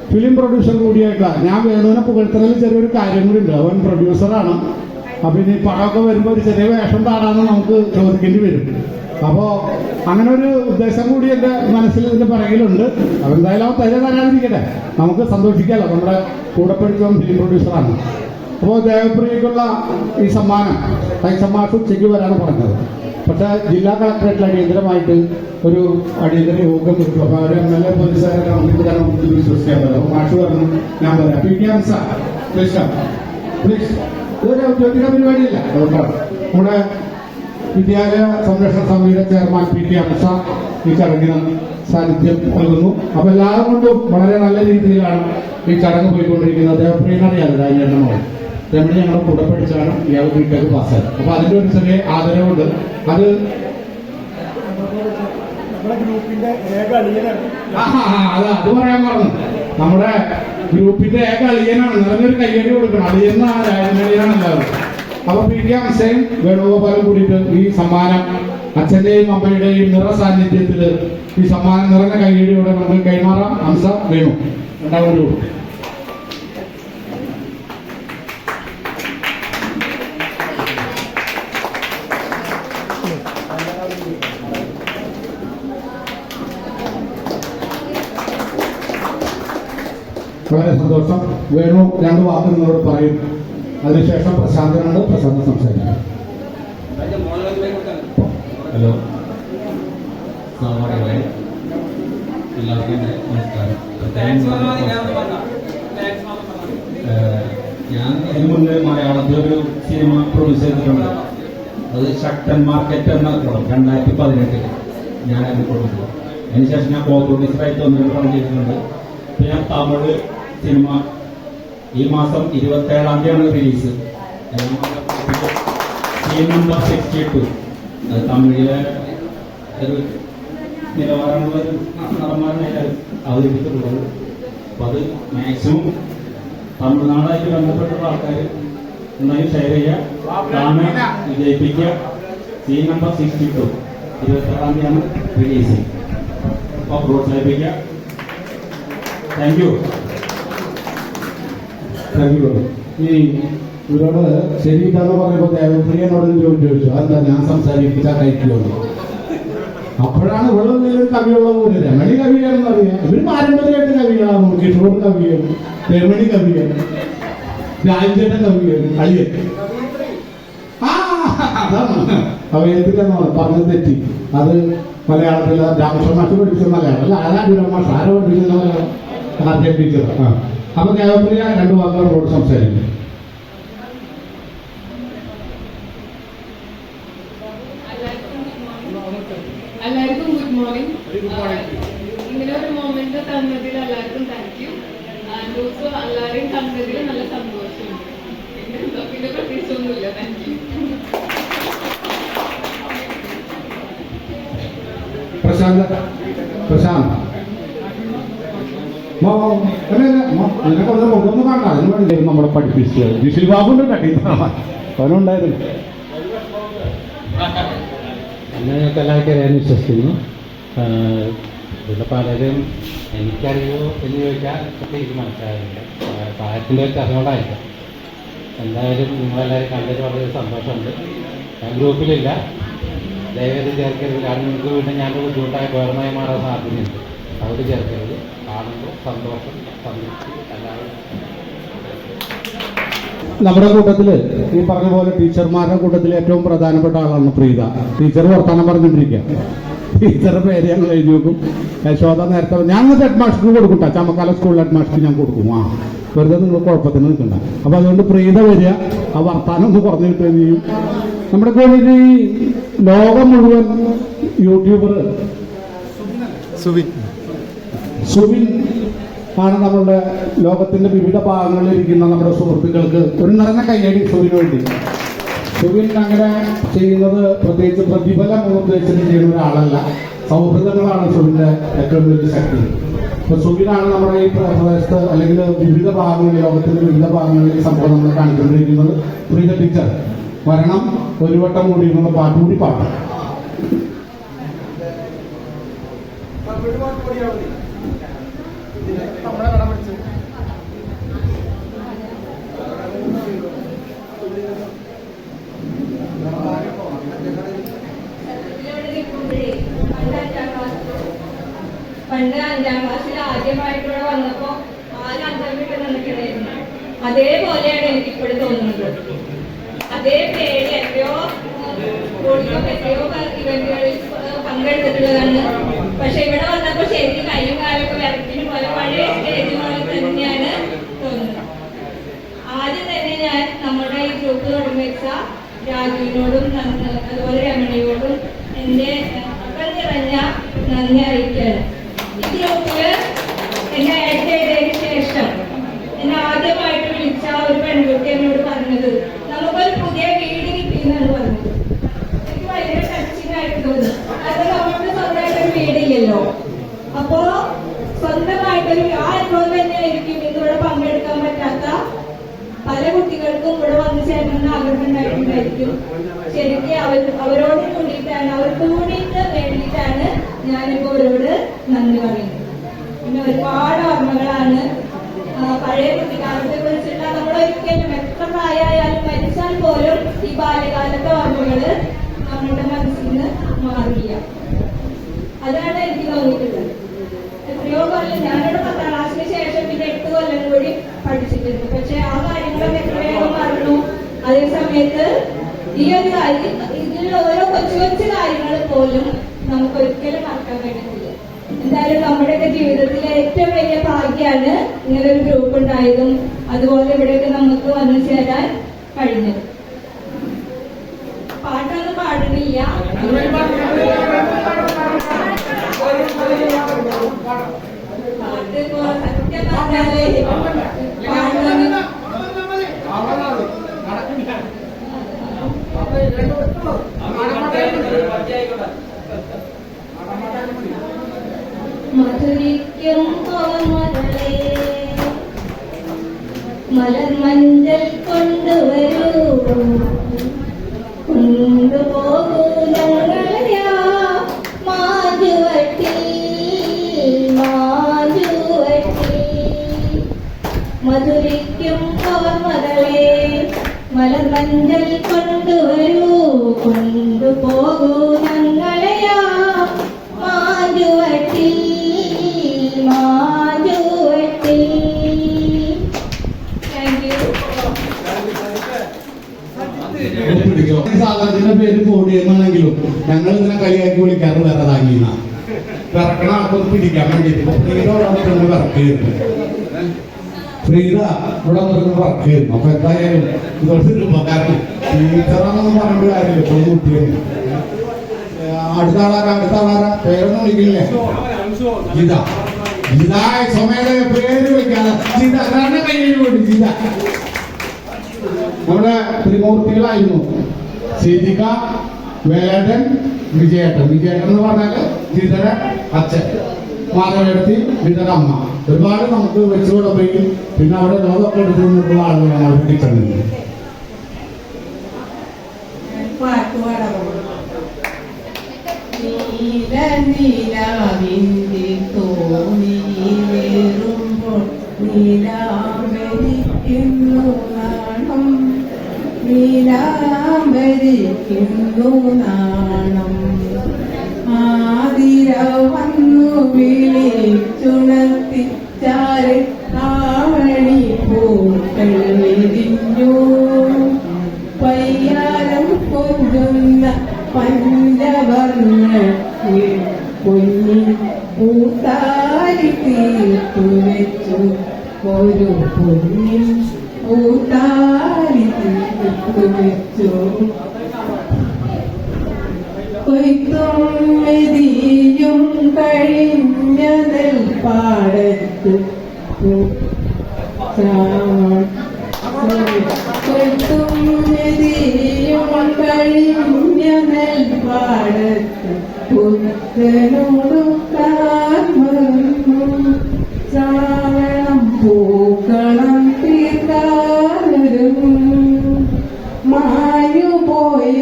Speaker 1: ഫിലിം പ്രൊഡ്യൂസർ കൂടിയായിട്ടുള്ള ഞാൻ വേണുവിനെ പുകഴ്ത്തലിൽ ചെറിയൊരു കാര്യം കൂടി ഉണ്ട്. അവൻ പ്രൊഡ്യൂസറാണ്. അപ്പൊ ഇനി പടമൊക്കെ വരുമ്പോൾ ഒരു ചെറിയ വേഷം താടാന്ന് നമുക്ക് ചോദിക്കേണ്ടി വരും. അപ്പോ അങ്ങനെ ഒരു ഉദ്ദേശം കൂടി എന്റെ മനസ്സിൽ ഇതിന്റെ പിറകിലുണ്ട്. അതെന്തായാലും അവൻ തരാതിരിക്കട്ടെ, നമുക്ക് സന്തോഷിക്കാമല്ലോ. നമ്മുടെ കൂടെ പഠിച്ചവൻ ഫിലിം പ്രൊഡ്യൂസറാണ്. അപ്പോൾ ദേവപ്രിയക്കുള്ള ഈ സമ്മാനം തൈസമ്മാർക്ക് ഉച്ചയ്ക്ക് വരാണ് പറഞ്ഞത്. പക്ഷേ ജില്ലാ കളക്ടറേറ്റിൽ അടിയന്തരമായിട്ട് ഒരു അടിയന്തര യോഗം കിട്ടും. അപ്പോൾ അവർ നല്ല പോലീസുകാരൊക്കെ നമുക്ക് വിശ്വസിക്കാൻ പറ്റും. അപ്പോൾ മാഷ് പറഞ്ഞു ഞാൻ പറയാം. പ്ലീസ് ഇതൊരു ഔദ്യോഗിക പരിപാടിയല്ല. അതുകൊണ്ടാണ് നമ്മുടെ വിദ്യാലയ സംരക്ഷണ സമിതിയുടെ ചെയർമാൻ പി ടി അംസ ഈ ചടങ്ങിന് സാന്നിധ്യം നൽകുന്നു. അപ്പൊ എല്ലാവരും കൊണ്ടും വളരെ നല്ല രീതിയിലാണ് ഈ ചടങ്ങ് പോയിക്കൊണ്ടിരിക്കുന്നത്. ദേവപ്രിയനറിയാതെ രാജേട്ടനോട് രമണി ഞങ്ങളുടെ കൂടെ പഠിച്ചാണ് ഇയാൾ വീട്ടിലേക്ക് പാസ്സായത്. അപ്പൊ അതിന്റെ ഒരു ചെറിയ ആദരവുണ്ട്. അത് അത് പറയാൻ പറഞ്ഞു. നമ്മുടെ ഗ്രൂപ്പിന്റെ ഏക അളിയനാണ്. നിറഞ്ഞൊരു കയ്യടി കൊടുക്കണം. അളിയെന്നാണ് രാജനളിയനാണ് എല്ലാവരും. അപ്പൊ പി ടി ഹംസയും വേണുഗോപാലും കൂടിയിട്ട് ഈ സമ്മാനം അച്ഛന്റെയും അമ്മയുടെയും നിറ സാന്നിധ്യത്തില് ഈ സമ്മാനം നിറഞ്ഞ കയ്യടിയോടെ നമുക്ക് കൈമാറാം. ഹംസ വേണു രണ്ടാമത് കൊടുക്കും. വളരെ സന്തോഷം. വേണു രണ്ട് വാക്ക് നിങ്ങളോട് പറയും. അതിനുശേഷം പ്രശാന്തനുണ്ട്. പ്രശാന്ത് സംസാരിക്കും.
Speaker 8: ഹലോ, എല്ലാവർക്കും നമസ്കാരം. ഞാൻ ഇതിനു മുന്നേ മലയാളത്തിലൊരു സിനിമ പ്രൊഡ്യൂസ് ചെയ്തിട്ടുണ്ട്. അത് ശക്തൻ മാർക്കറ്റ് എന്ന 2018 ഞാൻ അതിന് കൊടുത്തു. അതിനുശേഷം ഞാൻ കോ പ്രൊഡ്യൂസറായിട്ട് 1-2 പണം ചെയ്തിട്ടുണ്ട്. പിന്നെ ഞാൻ തമിഴ് സിനിമ ഈ മാസം 27-ാം തീയതിയാണ് റിലീസ്. Scene number 62. അത് തമിഴിലെ ഒരു നിലവാരമുള്ള ഒരു നടന്മാരെ അവതരിപ്പിച്ചിട്ടുള്ളത്. അപ്പോൾ അത് മാക്സിമം തമിഴ്നാടായിട്ട് ബന്ധപ്പെട്ടുള്ള ആൾക്കാർ നന്നായി ഷെയർ ചെയ്യുക, കാണുക, വിജയിപ്പിക്കുക. സീൻ നമ്പർ 62 27-ാം തീയതിയാണ് റിലീസ്. അപ്പോൾ പ്രോത്സാഹിപ്പിക്കുക. Thank you.
Speaker 1: ഈ ഇവരോട് ശരിയിട്ടാന്ന് പറയുമ്പോൾ ദേവപ്രിയനോട് ചോദിച്ചു അതെന്താ ഞാൻ സംസാരിപ്പിച്ചാൽ കഴിക്കുമല്ലോ. അപ്പോഴാണ് ഇവിടെ എന്തെങ്കിലും കവിയുള്ള പോലെ രമണി കവിയാണെന്ന് അറിയാം. ഇവര് പാരമ്പര്യമായിട്ട് കവികളാണ്. കിഷോർ കവിയാണ്, രമണി കവിയാണ്, രാജേട്ടൻ കവിയാണ്, അളിയൻ. അതാണ് അവയത്തിലെന്നാണ് പറഞ്ഞത് തെറ്റി. അത് മലയാളത്തിൽ രാമകൃഷ്ണ മാഷ് പഠിച്ച മലയാളം അല്ല, ആരാ മാഷ് ആരോ പഠിക്കുന്ന മലയാളം ആദ്യം ടീച്ചർ. അപ്പൊ ദേവപ്രിയ 2 വാക്കുകളോട് സംസാരിക്കും.
Speaker 9: എല്ലാവർക്കും ഗുഡ് മോർണിംഗ്. ഇങ്ങനെ ഒരു മൊമെന്റ് തന്നതിൽ എല്ലാവർക്കും താങ്ക് യു. ആൻഡ് ഓൾസോ എല്ലാവരെയും കണ്ടതിൽ നല്ല സന്തോഷമുണ്ട്. പിന്നെ പ്രത്യേകിച്ചൊന്നുമില്ല. Thank you.
Speaker 1: പ്രശാന്ത് നിനക്കൊന്നും മുഖമൊന്നും കാണണ്ട. അതിന് വേണ്ടി നമ്മളെ പഠിപ്പിച്ചത് ജിഷിൽ ബാബുണ്ട് അവനുണ്ടായിരുന്നു.
Speaker 10: ഞങ്ങൾക്ക് എല്ലാവർക്കും അറിയാൻ വിശ്വസിക്കുന്നു. ഇവിടെ പലരും എനിക്കറിയോ എന്ന് ചോദിച്ചാൽ എനിക്ക് മനസ്സിലാകുന്നില്ല. പ്രായത്തിൻ്റെ വ്യത്യാസങ്ങളായിരിക്കാം. എന്തായാലും നിങ്ങളെല്ലാവരും കണ്ടതിൽ വളരെ സന്തോഷമുണ്ട്. ഞാൻ ഗ്രൂപ്പിലില്ല, ദയവേത് ചേർക്കരുത്. കാരണം നിങ്ങൾക്ക് വീണ്ടും ഞാൻ ബുദ്ധിമുട്ടായ വേറമായി മാറാൻ സാധ്യതയുണ്ട്. അവിടെ ചേർക്കരുത്. കാണുമ്പോൾ സന്തോഷം, സംതൃപ്തി എല്ലാവരും.
Speaker 1: നമ്മുടെ കൂട്ടത്തില് ഈ പറഞ്ഞ പോലെ ടീച്ചർമാരുടെ കൂട്ടത്തിൽ ഏറ്റവും പ്രധാനപ്പെട്ട ആളാണ് പ്രീത. ടീച്ചർ വർത്തമാനം പറഞ്ഞിട്ടിരിക്കുക. ടീച്ചറുടെ പേര് ഞങ്ങൾ എഴുതി വെക്കും. യശോദ നേരത്തെ ഞാൻ ഹെഡ് മാസ്റ്റർക്ക് കൊടുക്കട്ടെ, ചമക്കാല സ്കൂളിൽ ഹെഡ് മാസ്റ്റർക്ക് ഞാൻ കൊടുക്കും. വെറുതെ നിങ്ങൾ കുഴപ്പത്തിന് നിൽക്കണ്ട. അപ്പൊ അതുകൊണ്ട് പ്രീത വരിക, ആ വർത്താനം ഒന്ന് കുറഞ്ഞു കിട്ടുകയും ചെയ്യും. നമ്മുടെ കോളേജിൽ ഈ ലോകം മുഴുവൻ യൂട്യൂബർ സുബിൻ ആണ് നമ്മളുടെ ലോകത്തിന്റെ വിവിധ ഭാഗങ്ങളിൽ ഇരിക്കുന്ന നമ്മുടെ സുഹൃത്തുക്കൾക്ക് ഒരു നിറഞ്ഞ കയ്യടി സുബിന് വേണ്ടി. സുബിൻ അങ്ങനെ ചെയ്യുന്നത് പ്രത്യേകിച്ച് പ്രതിഫലം ഉദ്ദേശിച്ച് ചെയ്യുന്ന ഒരാളല്ല. സൗഹൃദങ്ങളാണ് സുബിന്റെ ഏറ്റവും വലിയ ശക്തി. അപ്പൊ സുബിനാണ് നമ്മുടെ ഈ പ്രദേശത്ത് അല്ലെങ്കിൽ വിവിധ ഭാഗങ്ങളിൽ, ലോകത്തിന്റെ വിവിധ ഭാഗങ്ങളിൽ സംഭവം നമ്മൾ കാണിച്ചുകൊണ്ടിരിക്കുന്നത്. പ്രീത ടീച്ചർ വരണം, ഒരു വട്ടം കൂടി നമ്മൾ പാട്ടുകൂടി പാടാം.
Speaker 6: പണ്ട് 5ാം ക്ലാസ്സിൽ ആദ്യമായിട്ടൂടെ വന്നപ്പോ 4-5 വീട്ടിൽ നിന്നിട്ടുണ്ടായിരുന്നു. അതേപോലെയാണ് എനിക്കിപ്പോഴും തോന്നുന്നത്. അതേ പേര് എത്രയോ ഇവന്റുകളിൽ പങ്കെടുത്തിട്ടുള്ളതാണ്. പക്ഷെ ഇവിടെ വന്നപ്പോ ശരിക്കും കയ്യും കാലൊക്കെ വിറക്കിന് പോലെ പഴയ സ്റ്റേജ് പോലെ തന്നെയാണ് തോന്നുന്നത്. ആദ്യം തന്നെ ഞാൻ നമ്മുടെ ഈ ഗ്രൂപ്പ് തുടങ്ങിവെച്ച രാജുവിനോടും അതുപോലെ രമണിയോടും എന്റെ നിറഞ്ഞ നന്ദി അറിയിക്കുകയാണ്. ഈ ഗ്രൂപ്പില് എന്നെ ആഡ് ചെയ്തതിന് ശേഷം എന്നെ ആദ്യമായിട്ട് വിളിച്ച ഒരു പെൺകുട്ടി എന്നോട് പറഞ്ഞത് നമുക്കൊരു പുതിയ വീട് കിട്ടിയെന്നാണ് പറഞ്ഞത്. എനിക്ക് ഭയങ്കര ടച്ചിങ് ആയിട്ട് തോന്നി. അത് നമുക്ക് സ്വന്തമായിട്ടൊരു വീടില്ലല്ലോ. അപ്പോ സ്വന്തമായിട്ടൊരു ആ അനുഭവം തന്നെയായിരിക്കും ഇന്നിവിടെ പങ്കെടുക്കാൻ പറ്റാത്ത പല കുട്ടികൾക്കും ഇവിടെ വന്നു ചേരണമെന്ന് ആഗ്രഹം ഉണ്ടായിട്ടുണ്ടായിരിക്കും. ശരിക്കും അവരോട് കൂടിയിട്ടാണ് അവർക്ക് കൂടിയിട്ട് വേണ്ടിയിട്ടാണ് ഞാനിപ്പോ അവരോട് നന്ദി പറയുന്നത്. പിന്നെ ഒരുപാട് ഓർമ്മകളാണ് പഴയ കുട്ടിക്കാലത്തെ കുറിച്ചുള്ള നമ്മളൊരിക്കലും എത്ര പ്രായമായാലും മരിച്ചാൽ പോലും ഈ ബാല്യകാലത്തെ ഓർമ്മകള് നമ്മളുടെ മനസ്സിൽ നിന്ന് മാറില്ല. അതാണ് എനിക്ക് തോന്നിയിട്ടുള്ളത്. എത്രയോ കൊല്ലം ഞാനിവിടെ 10ാം ക്ലാസ്സിന് ശേഷം പിന്നെ 8 കൊല്ലം കൂടി പഠിച്ചിട്ടുണ്ട്. പക്ഷെ ആ കാര്യങ്ങളൊക്കെ എത്ര വേഗം മറന്നു. അതേ സമയത്ത് ഈ ഒരു കാര്യം ഇതിലുള്ള ഓരോ കൊച്ചു കൊച്ചു കാര്യങ്ങൾ പോലും നമുക്ക് ഒരിക്കലും മറക്കാൻ കഴിയത്തില്ല. എന്തായാലും നമ്മുടെയൊക്കെ ജീവിതത്തിലെ ഏറ്റവും വലിയ ഭാഗ്യമാണ് ഇങ്ങനൊരു ഗ്രൂപ്പ് ഉണ്ടായതും അതുപോലെ ഇവിടെയൊക്കെ നമുക്ക് വന്നു ചേരാൻ കഴിഞ്ഞത്. പാട്ടൊന്നും പാടുന്നില്ല. പാട്ട് സത്യം പറഞ്ഞാലേ പാടുന്ന മധുരിക്കും ഓർമ്മകളെ മലർമഞ്ചൽ കൊണ്ടുവരൂ കൊണ്ടുപോകൂ ഞങ്ങളെയാ മാജുവട്ടി മാജുവട്ടി. മധുരിക്കും ഓർമ്മകളെ മലർമഞ്ചൽ കൊണ്ടുവരൂ കൊണ്ടുപോകൂ ഞങ്ങളെയാ മാജുവട്ടി മാജുവട്ടി. Thank you.
Speaker 1: സാധനത്തിന്റെ പേര് ഫോടി എന്നാണെങ്കിലും ഞങ്ങൾ ഇതിനെ കളിയാക്കി വിളിക്കാറ് വേറെ താങ്ങിന വിറക്കണ ആൾക്കൊന്ന് പിടിക്കാൻ വേണ്ടിട്ട് വിറക്കായിരുന്നു. ഫ്രീദ ഇവിടെ നിർന്ന് വർക്കായിരുന്നു. അപ്പൊ എന്തായാലും ഇതൊരു ഉപകാരം. ടീച്ചറാണെന്ന് പറഞ്ഞിട്ട് കാര്യമില്ല. ഇപ്പോൾ കുട്ടിയാണ്. അടുത്ത ആളാരാ പേരൊന്നും വിളിക്കില്ലേ? ഗീത. ഗീത സമയത്ത് പേര് വിളിക്കാതെ ഗീത കാരണം കയ്യിൽ വേണ്ടി ഗീത. നമ്മുടെ ത്രിമൂർത്തികളായിരുന്നു സീതിക, വേലേട്ടൻ, വിജയേട്ടൻ. വിജയേട്ടൻ എന്ന് പറഞ്ഞാല് ഗീതയുടെ അച്ഛൻ, മാധവേടത്തി, ഗീതയുടെ അമ്മ. ഒരുപാട് നമുക്ക് വെച്ചുകൂടെ പോയി പിന്നെ അവിടെ ലോകമൊക്കെ എടുത്തു നിന്നിട്ടുള്ള ആളുകളാണ് അവർ കിട്ടുന്നത്.
Speaker 2: നീലനിലാവിന്റെ തോണിയിലേറുമ്പോൾ നീലാംബരിക്കുന്നു നാണം നീലാംബരിക്കുന്നു നാണം. ആതിര വന്നു വിളിച്ചുണർത്തി ചാരി ആവണി പൂക്കൾ വിരിഞ്ഞു. പയ്യാരം കൊല്ലുന്ന പഞ്ചവർണ്ണ പൊന്നി പൂത്താരി തീർത്തു വെച്ചു ഒരു പൊന്നിൻ പൂത്താരി തീർത്തു വെച്ചു. കൊയ്ത്തും മെതിയും കഴിഞ്ഞ നെൽപ്പാടത്ത് കൊയ്ത്തും മെതിയും കഴിഞ്ഞ നെൽപ്പാടത്ത് പുത്തനോടുക്കാൻ വന്നു. ശ്രാവണം പൂക്കളം തീർക്കാനൊരുങ്ങും. മായുപോയ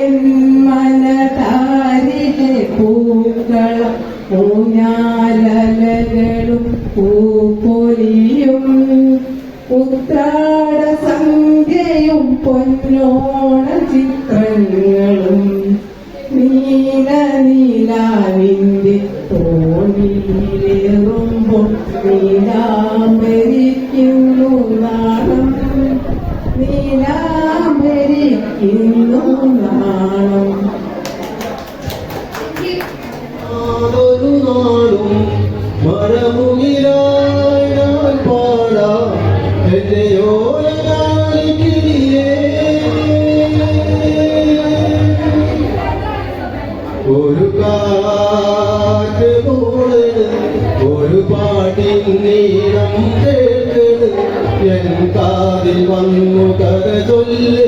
Speaker 2: മനതാരിലെ പൂക്കളം ഊഞ്ഞാലകളും പൂപ്പൊലിയും ഉത്രാട സന്ധ്യയും പൊന്നോണ ചിത്രങ്ങളും നീല നീലാവിന്റെ തോണിയിലേറുമ്പോൾ നീലാംബരിക്കുന്നു നാണം നീലാംബരിക്കുന്നു നാണം.
Speaker 11: ഒരു നാളും മഴമുകിലായി ഞാൻ പാടാം എന്നെയോരേ ഒരു കാറ്റ് മുന്നിൽ വന്നു കഥ ചൊല്ല്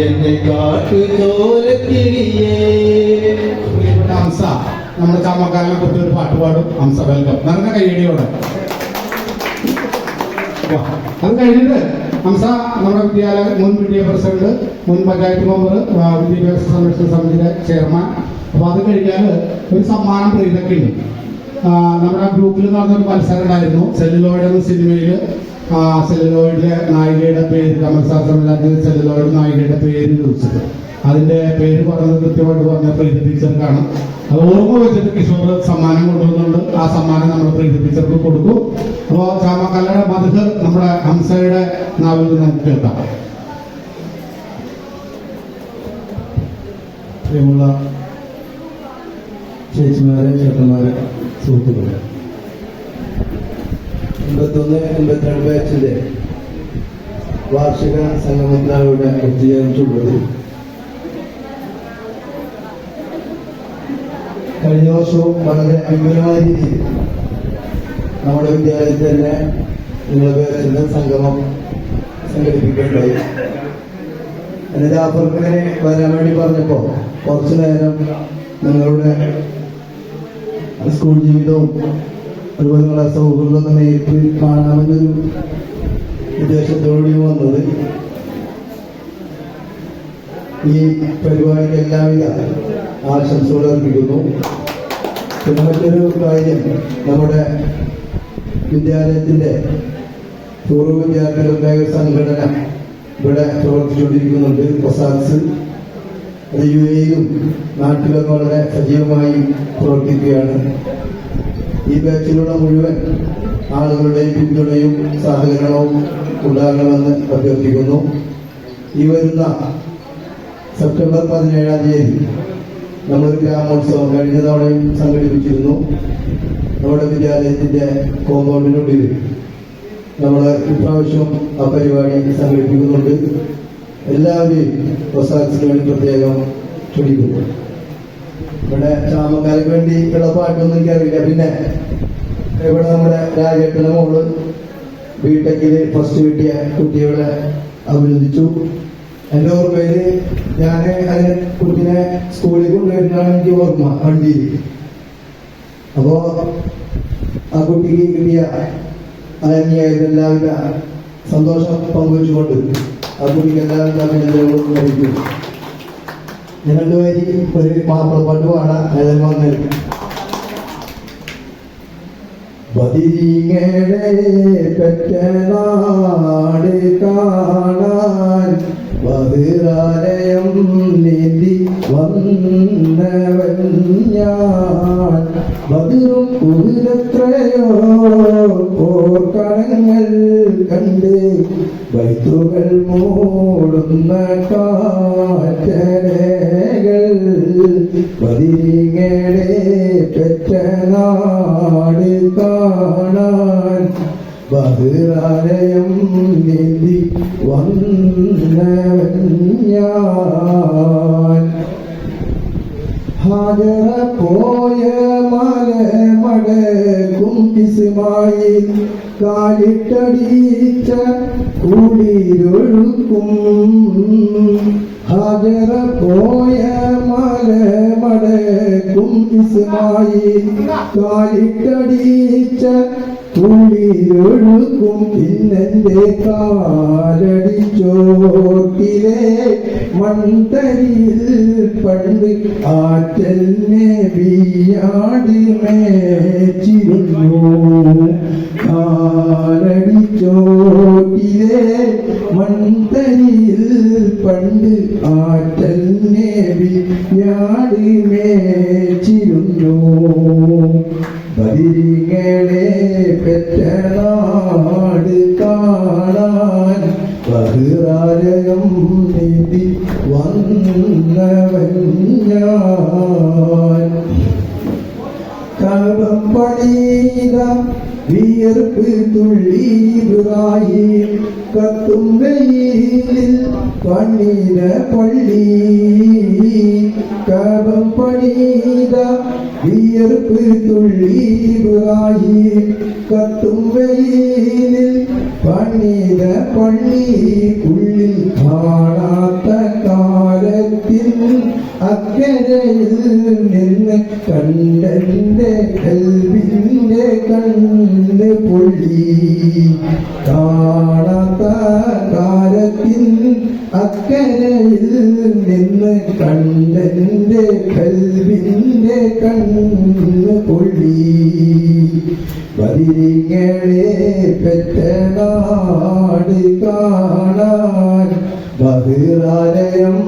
Speaker 11: എന്നെ കാട്ടു ചോരക്കിളിയേ.
Speaker 1: ഹംസ നമ്മുടെ ചാമക്കാരനെ കുറിച്ച് ഒരു പാട്ട് പാടും. ഹംസ വെൽക്കം. നിറഞ്ഞ കൈയടിയോടെ. അത് കഴിഞ്ഞിട്ട് ഹംസ നമ്മുടെ മുൻ വിദ്യാഭ്യാസ പ്രസിഡന്റ്, മുൻ പഞ്ചായത്ത് മെമ്പർ, വിദ്യാഭ്യാസ സംരക്ഷണ സമിതിയുടെ ചെയർമാൻ. അപ്പൊ അത് കഴിഞ്ഞാൽ ഒരു സമ്മാനം പ്രീതയ്ക്ക് ഉണ്ട്. നമ്മുടെ ഗ്രൂപ്പിൽ നടന്നൊരു മത്സരം ഉണ്ടായിരുന്നു. സെല്ലുലോയിഡ് എന്ന സിനിമയിൽ സെല്ലുലോയിഡിലെ നായികയുടെ പേര് കമൽ സാർ സംവിധാനത്തിൽ സെല്ലുലോയിഡ് നായികയുടെ പേര് ചോദിച്ചത്. അതിന്റെ പേര് പറഞ്ഞത് കൃത്യമായിട്ട് പറഞ്ഞ പ്രീത ടീച്ചർക്കാണ്. അത് ഓർമ്മ വെച്ചിട്ട് കിഷോർ സമ്മാനം കൊണ്ടുവന്നുകൊണ്ട് ആ സമ്മാനം നമ്മൾ പ്രീത ടീച്ചർക്ക് കൊടുക്കും. അപ്പോൾ ചാമക്കല്ലയുടെ മധുഹ് നമ്മുടെ ഹംസയുടെ നാവിൽ നിന്ന് നമുക്ക് കേൾക്കാം.
Speaker 11: പ്രിയമുള്ള ചേച്ചിമാരെ, ചേട്ടന്മാരെ, സുഹൃത്തുക്കളെ, 81-82 ബാച്ചിന്റെ വാർഷിക സംഗമത്തിലൂടെ എത്തിച്ചേർന്നിട്ടുള്ളത്. കഴിഞ്ഞ വർഷവും വളരെ വിപുലമായ രീതിയിൽ നമ്മുടെ വിദ്യാലയത്തിൽ തന്നെ നിങ്ങളുടെ ബാച്ചിന്റെ സംഗമം സംഘടിപ്പിക്കുകയുണ്ടായി. എന്റെ ജാഫർക്കിനെ വരാൻ വേണ്ടി പറഞ്ഞപ്പോ കുറച്ചു നേരം നിങ്ങളുടെ സ്കൂൾ ജീവിതവും അതുപോലെ നിങ്ങളുടെ സൗഹൃദമൊക്കെ നേരിട്ട് കാണാമെന്നൊരു ഉദ്ദേശത്തോടുകൂടി വന്നത്. ഈ പരിപാടിക്ക് എല്ലാവിധ ആശംസകൾ അർപ്പിക്കുന്നു. പിന്നെ മറ്റൊരു കാര്യം, നമ്മുടെ വിദ്യാലയത്തിന്റെ പൂർവ്വ വിദ്യാർത്ഥികളുടെ സംഘടന ഇവിടെ പ്രവർത്തിച്ചുകൊണ്ടിരിക്കുന്നുണ്ട്. കൊസാക്സ് അത് UAE-യിലും നാട്ടിലൊക്കെ വളരെ സജീവമായി പ്രവർത്തിക്കുകയാണ്. ഈ ബാച്ചിലുള്ള മുഴുവൻ ആളുകളുടെയും പിന്തുണയും സഹകരണവും ഉണ്ടാകണമെന്ന് അഭ്യർത്ഥിക്കുന്നു. ഈ വരുന്ന സെപ്റ്റംബർ 17-ാം തീയതി നമ്മളൊരു ഗ്രാമോത്സവം കഴിഞ്ഞ തവണയും സംഘടിപ്പിച്ചിരുന്നു. നമ്മുടെ വിദ്യാലയത്തിന്റെ കോമ്പൗണ്ടിനുള്ളിൽ നമ്മൾ ഇപ്രാവശ്യം ആ പരിപാടി സംഘടിപ്പിക്കുന്നുണ്ട്. എല്ലാവരെയും കൊസാക്സിന് വേണ്ടി പ്രത്യേകം ക്ഷണിക്കുന്നു. ഇവിടെ ചാമക്കാർക്ക് വേണ്ടി ഉള്ള പാട്ടൊന്നും എനിക്കറിയില്ല. പിന്നെ ഇവിടെ നമ്മുടെ രാജേട്ടന്റെ മോള് ബിടെക്കില് ഫസ്റ്റ് കിട്ടിയ കുട്ടികളെ അഭിനന്ദിച്ചു. എന്റെ ഓർമ്മയില് ഞാൻ അതിനെ കുട്ടിനെ സ്കൂളിൽ കൊണ്ടുവരുന്നതാണ് എനിക്ക് ഓർമ്മ വണ്ടിയിൽ. അപ്പോ ആ കുട്ടിക്ക് കിട്ടിയ അനന്യായിട്ട് എല്ലാവിധ സന്തോഷം പങ്കുവെച്ചുകൊണ്ട് ആ കുട്ടിക്ക് എല്ലാവിധ അഭിനന്ദനങ്ങളും ലഭിക്കും. ഞങ്ങളുടെ വരി ഒരു മാപ്പിളപ്പാട്ട് പാടാം. അതിൽ വന്ന് ബദിരിങ്ങടെ പെറ്റ നാട് കാണാൻ ബദിറാലയം നീന്തി വന്നവൻ ഞാൻ. ബദിറും കുതിരത്രയോ ഓർക്കണങ്ങൾ കണ്ട് വൈത്തുകൾ മൂടുന്ന കാറ്റരകൾ. ബദിരിങ്ങടെ പെറ്റ നാട് കാണാൻ ബദിറാലയം നീന്തി വന്നവൻ ഞാൻ. ഹാജറ പോയ മലമടക്കും ഇസ്മായിൽ കാലിട്ടടിച്ച കുളിരൊഴുക്കും. ഹാജറ പോയ മലമടക്കും ഇസ്മായിൽ കാലിട്ടടിച്ച കുളിരൊഴുക്കും. ഇന്നെന്റെ കാലടിച്ചോട്ടിലെ മൺതരിയിൽ പണ്ട് ആറ്റൽ നബിയാടി മേച്ചിരുന്നു. കാലടിച്ചോട്ടിലെ മൺതരിയിൽ പണ്ട് ആറ്റൽ നബിയാടി മേച്ചിരുന്നു. ബദിരിങ്ങളെ പെറ്റ നാട് കാണാൻ ബഹിറാലയം നീന്തി വന്നവൻ ഞാൻ. കഴകം പണിത വിയർപ്പ് തുള്ളി ഇബ്രാഹിം കത്തും വെയിലിൽ പണിത പള്ളി. കബം പണിത വിയർപ്പ് തുള്ളി ഇബ്രാഹിം കത്തും വെയിലിൽ പണിത പള്ളിക്കുള്ളിൽ കാണാത്ത കാലത്തിൽ അക്കരയിൽ നിന്ന് കണ്ടെന്റെ കൽവിന്റെ കണ്ണ് പൊള്ളി കാണാത്ത കാലത്തിൽ അക്കരയിൽ നിന്ന് കണ്ടെന്റെ കൽവിന്റെ കണ്ണ് പൊള്ളി ബദിരിങ്ങളെ പെറ്റ നാട് കാണാൻ ബഹിറാലയം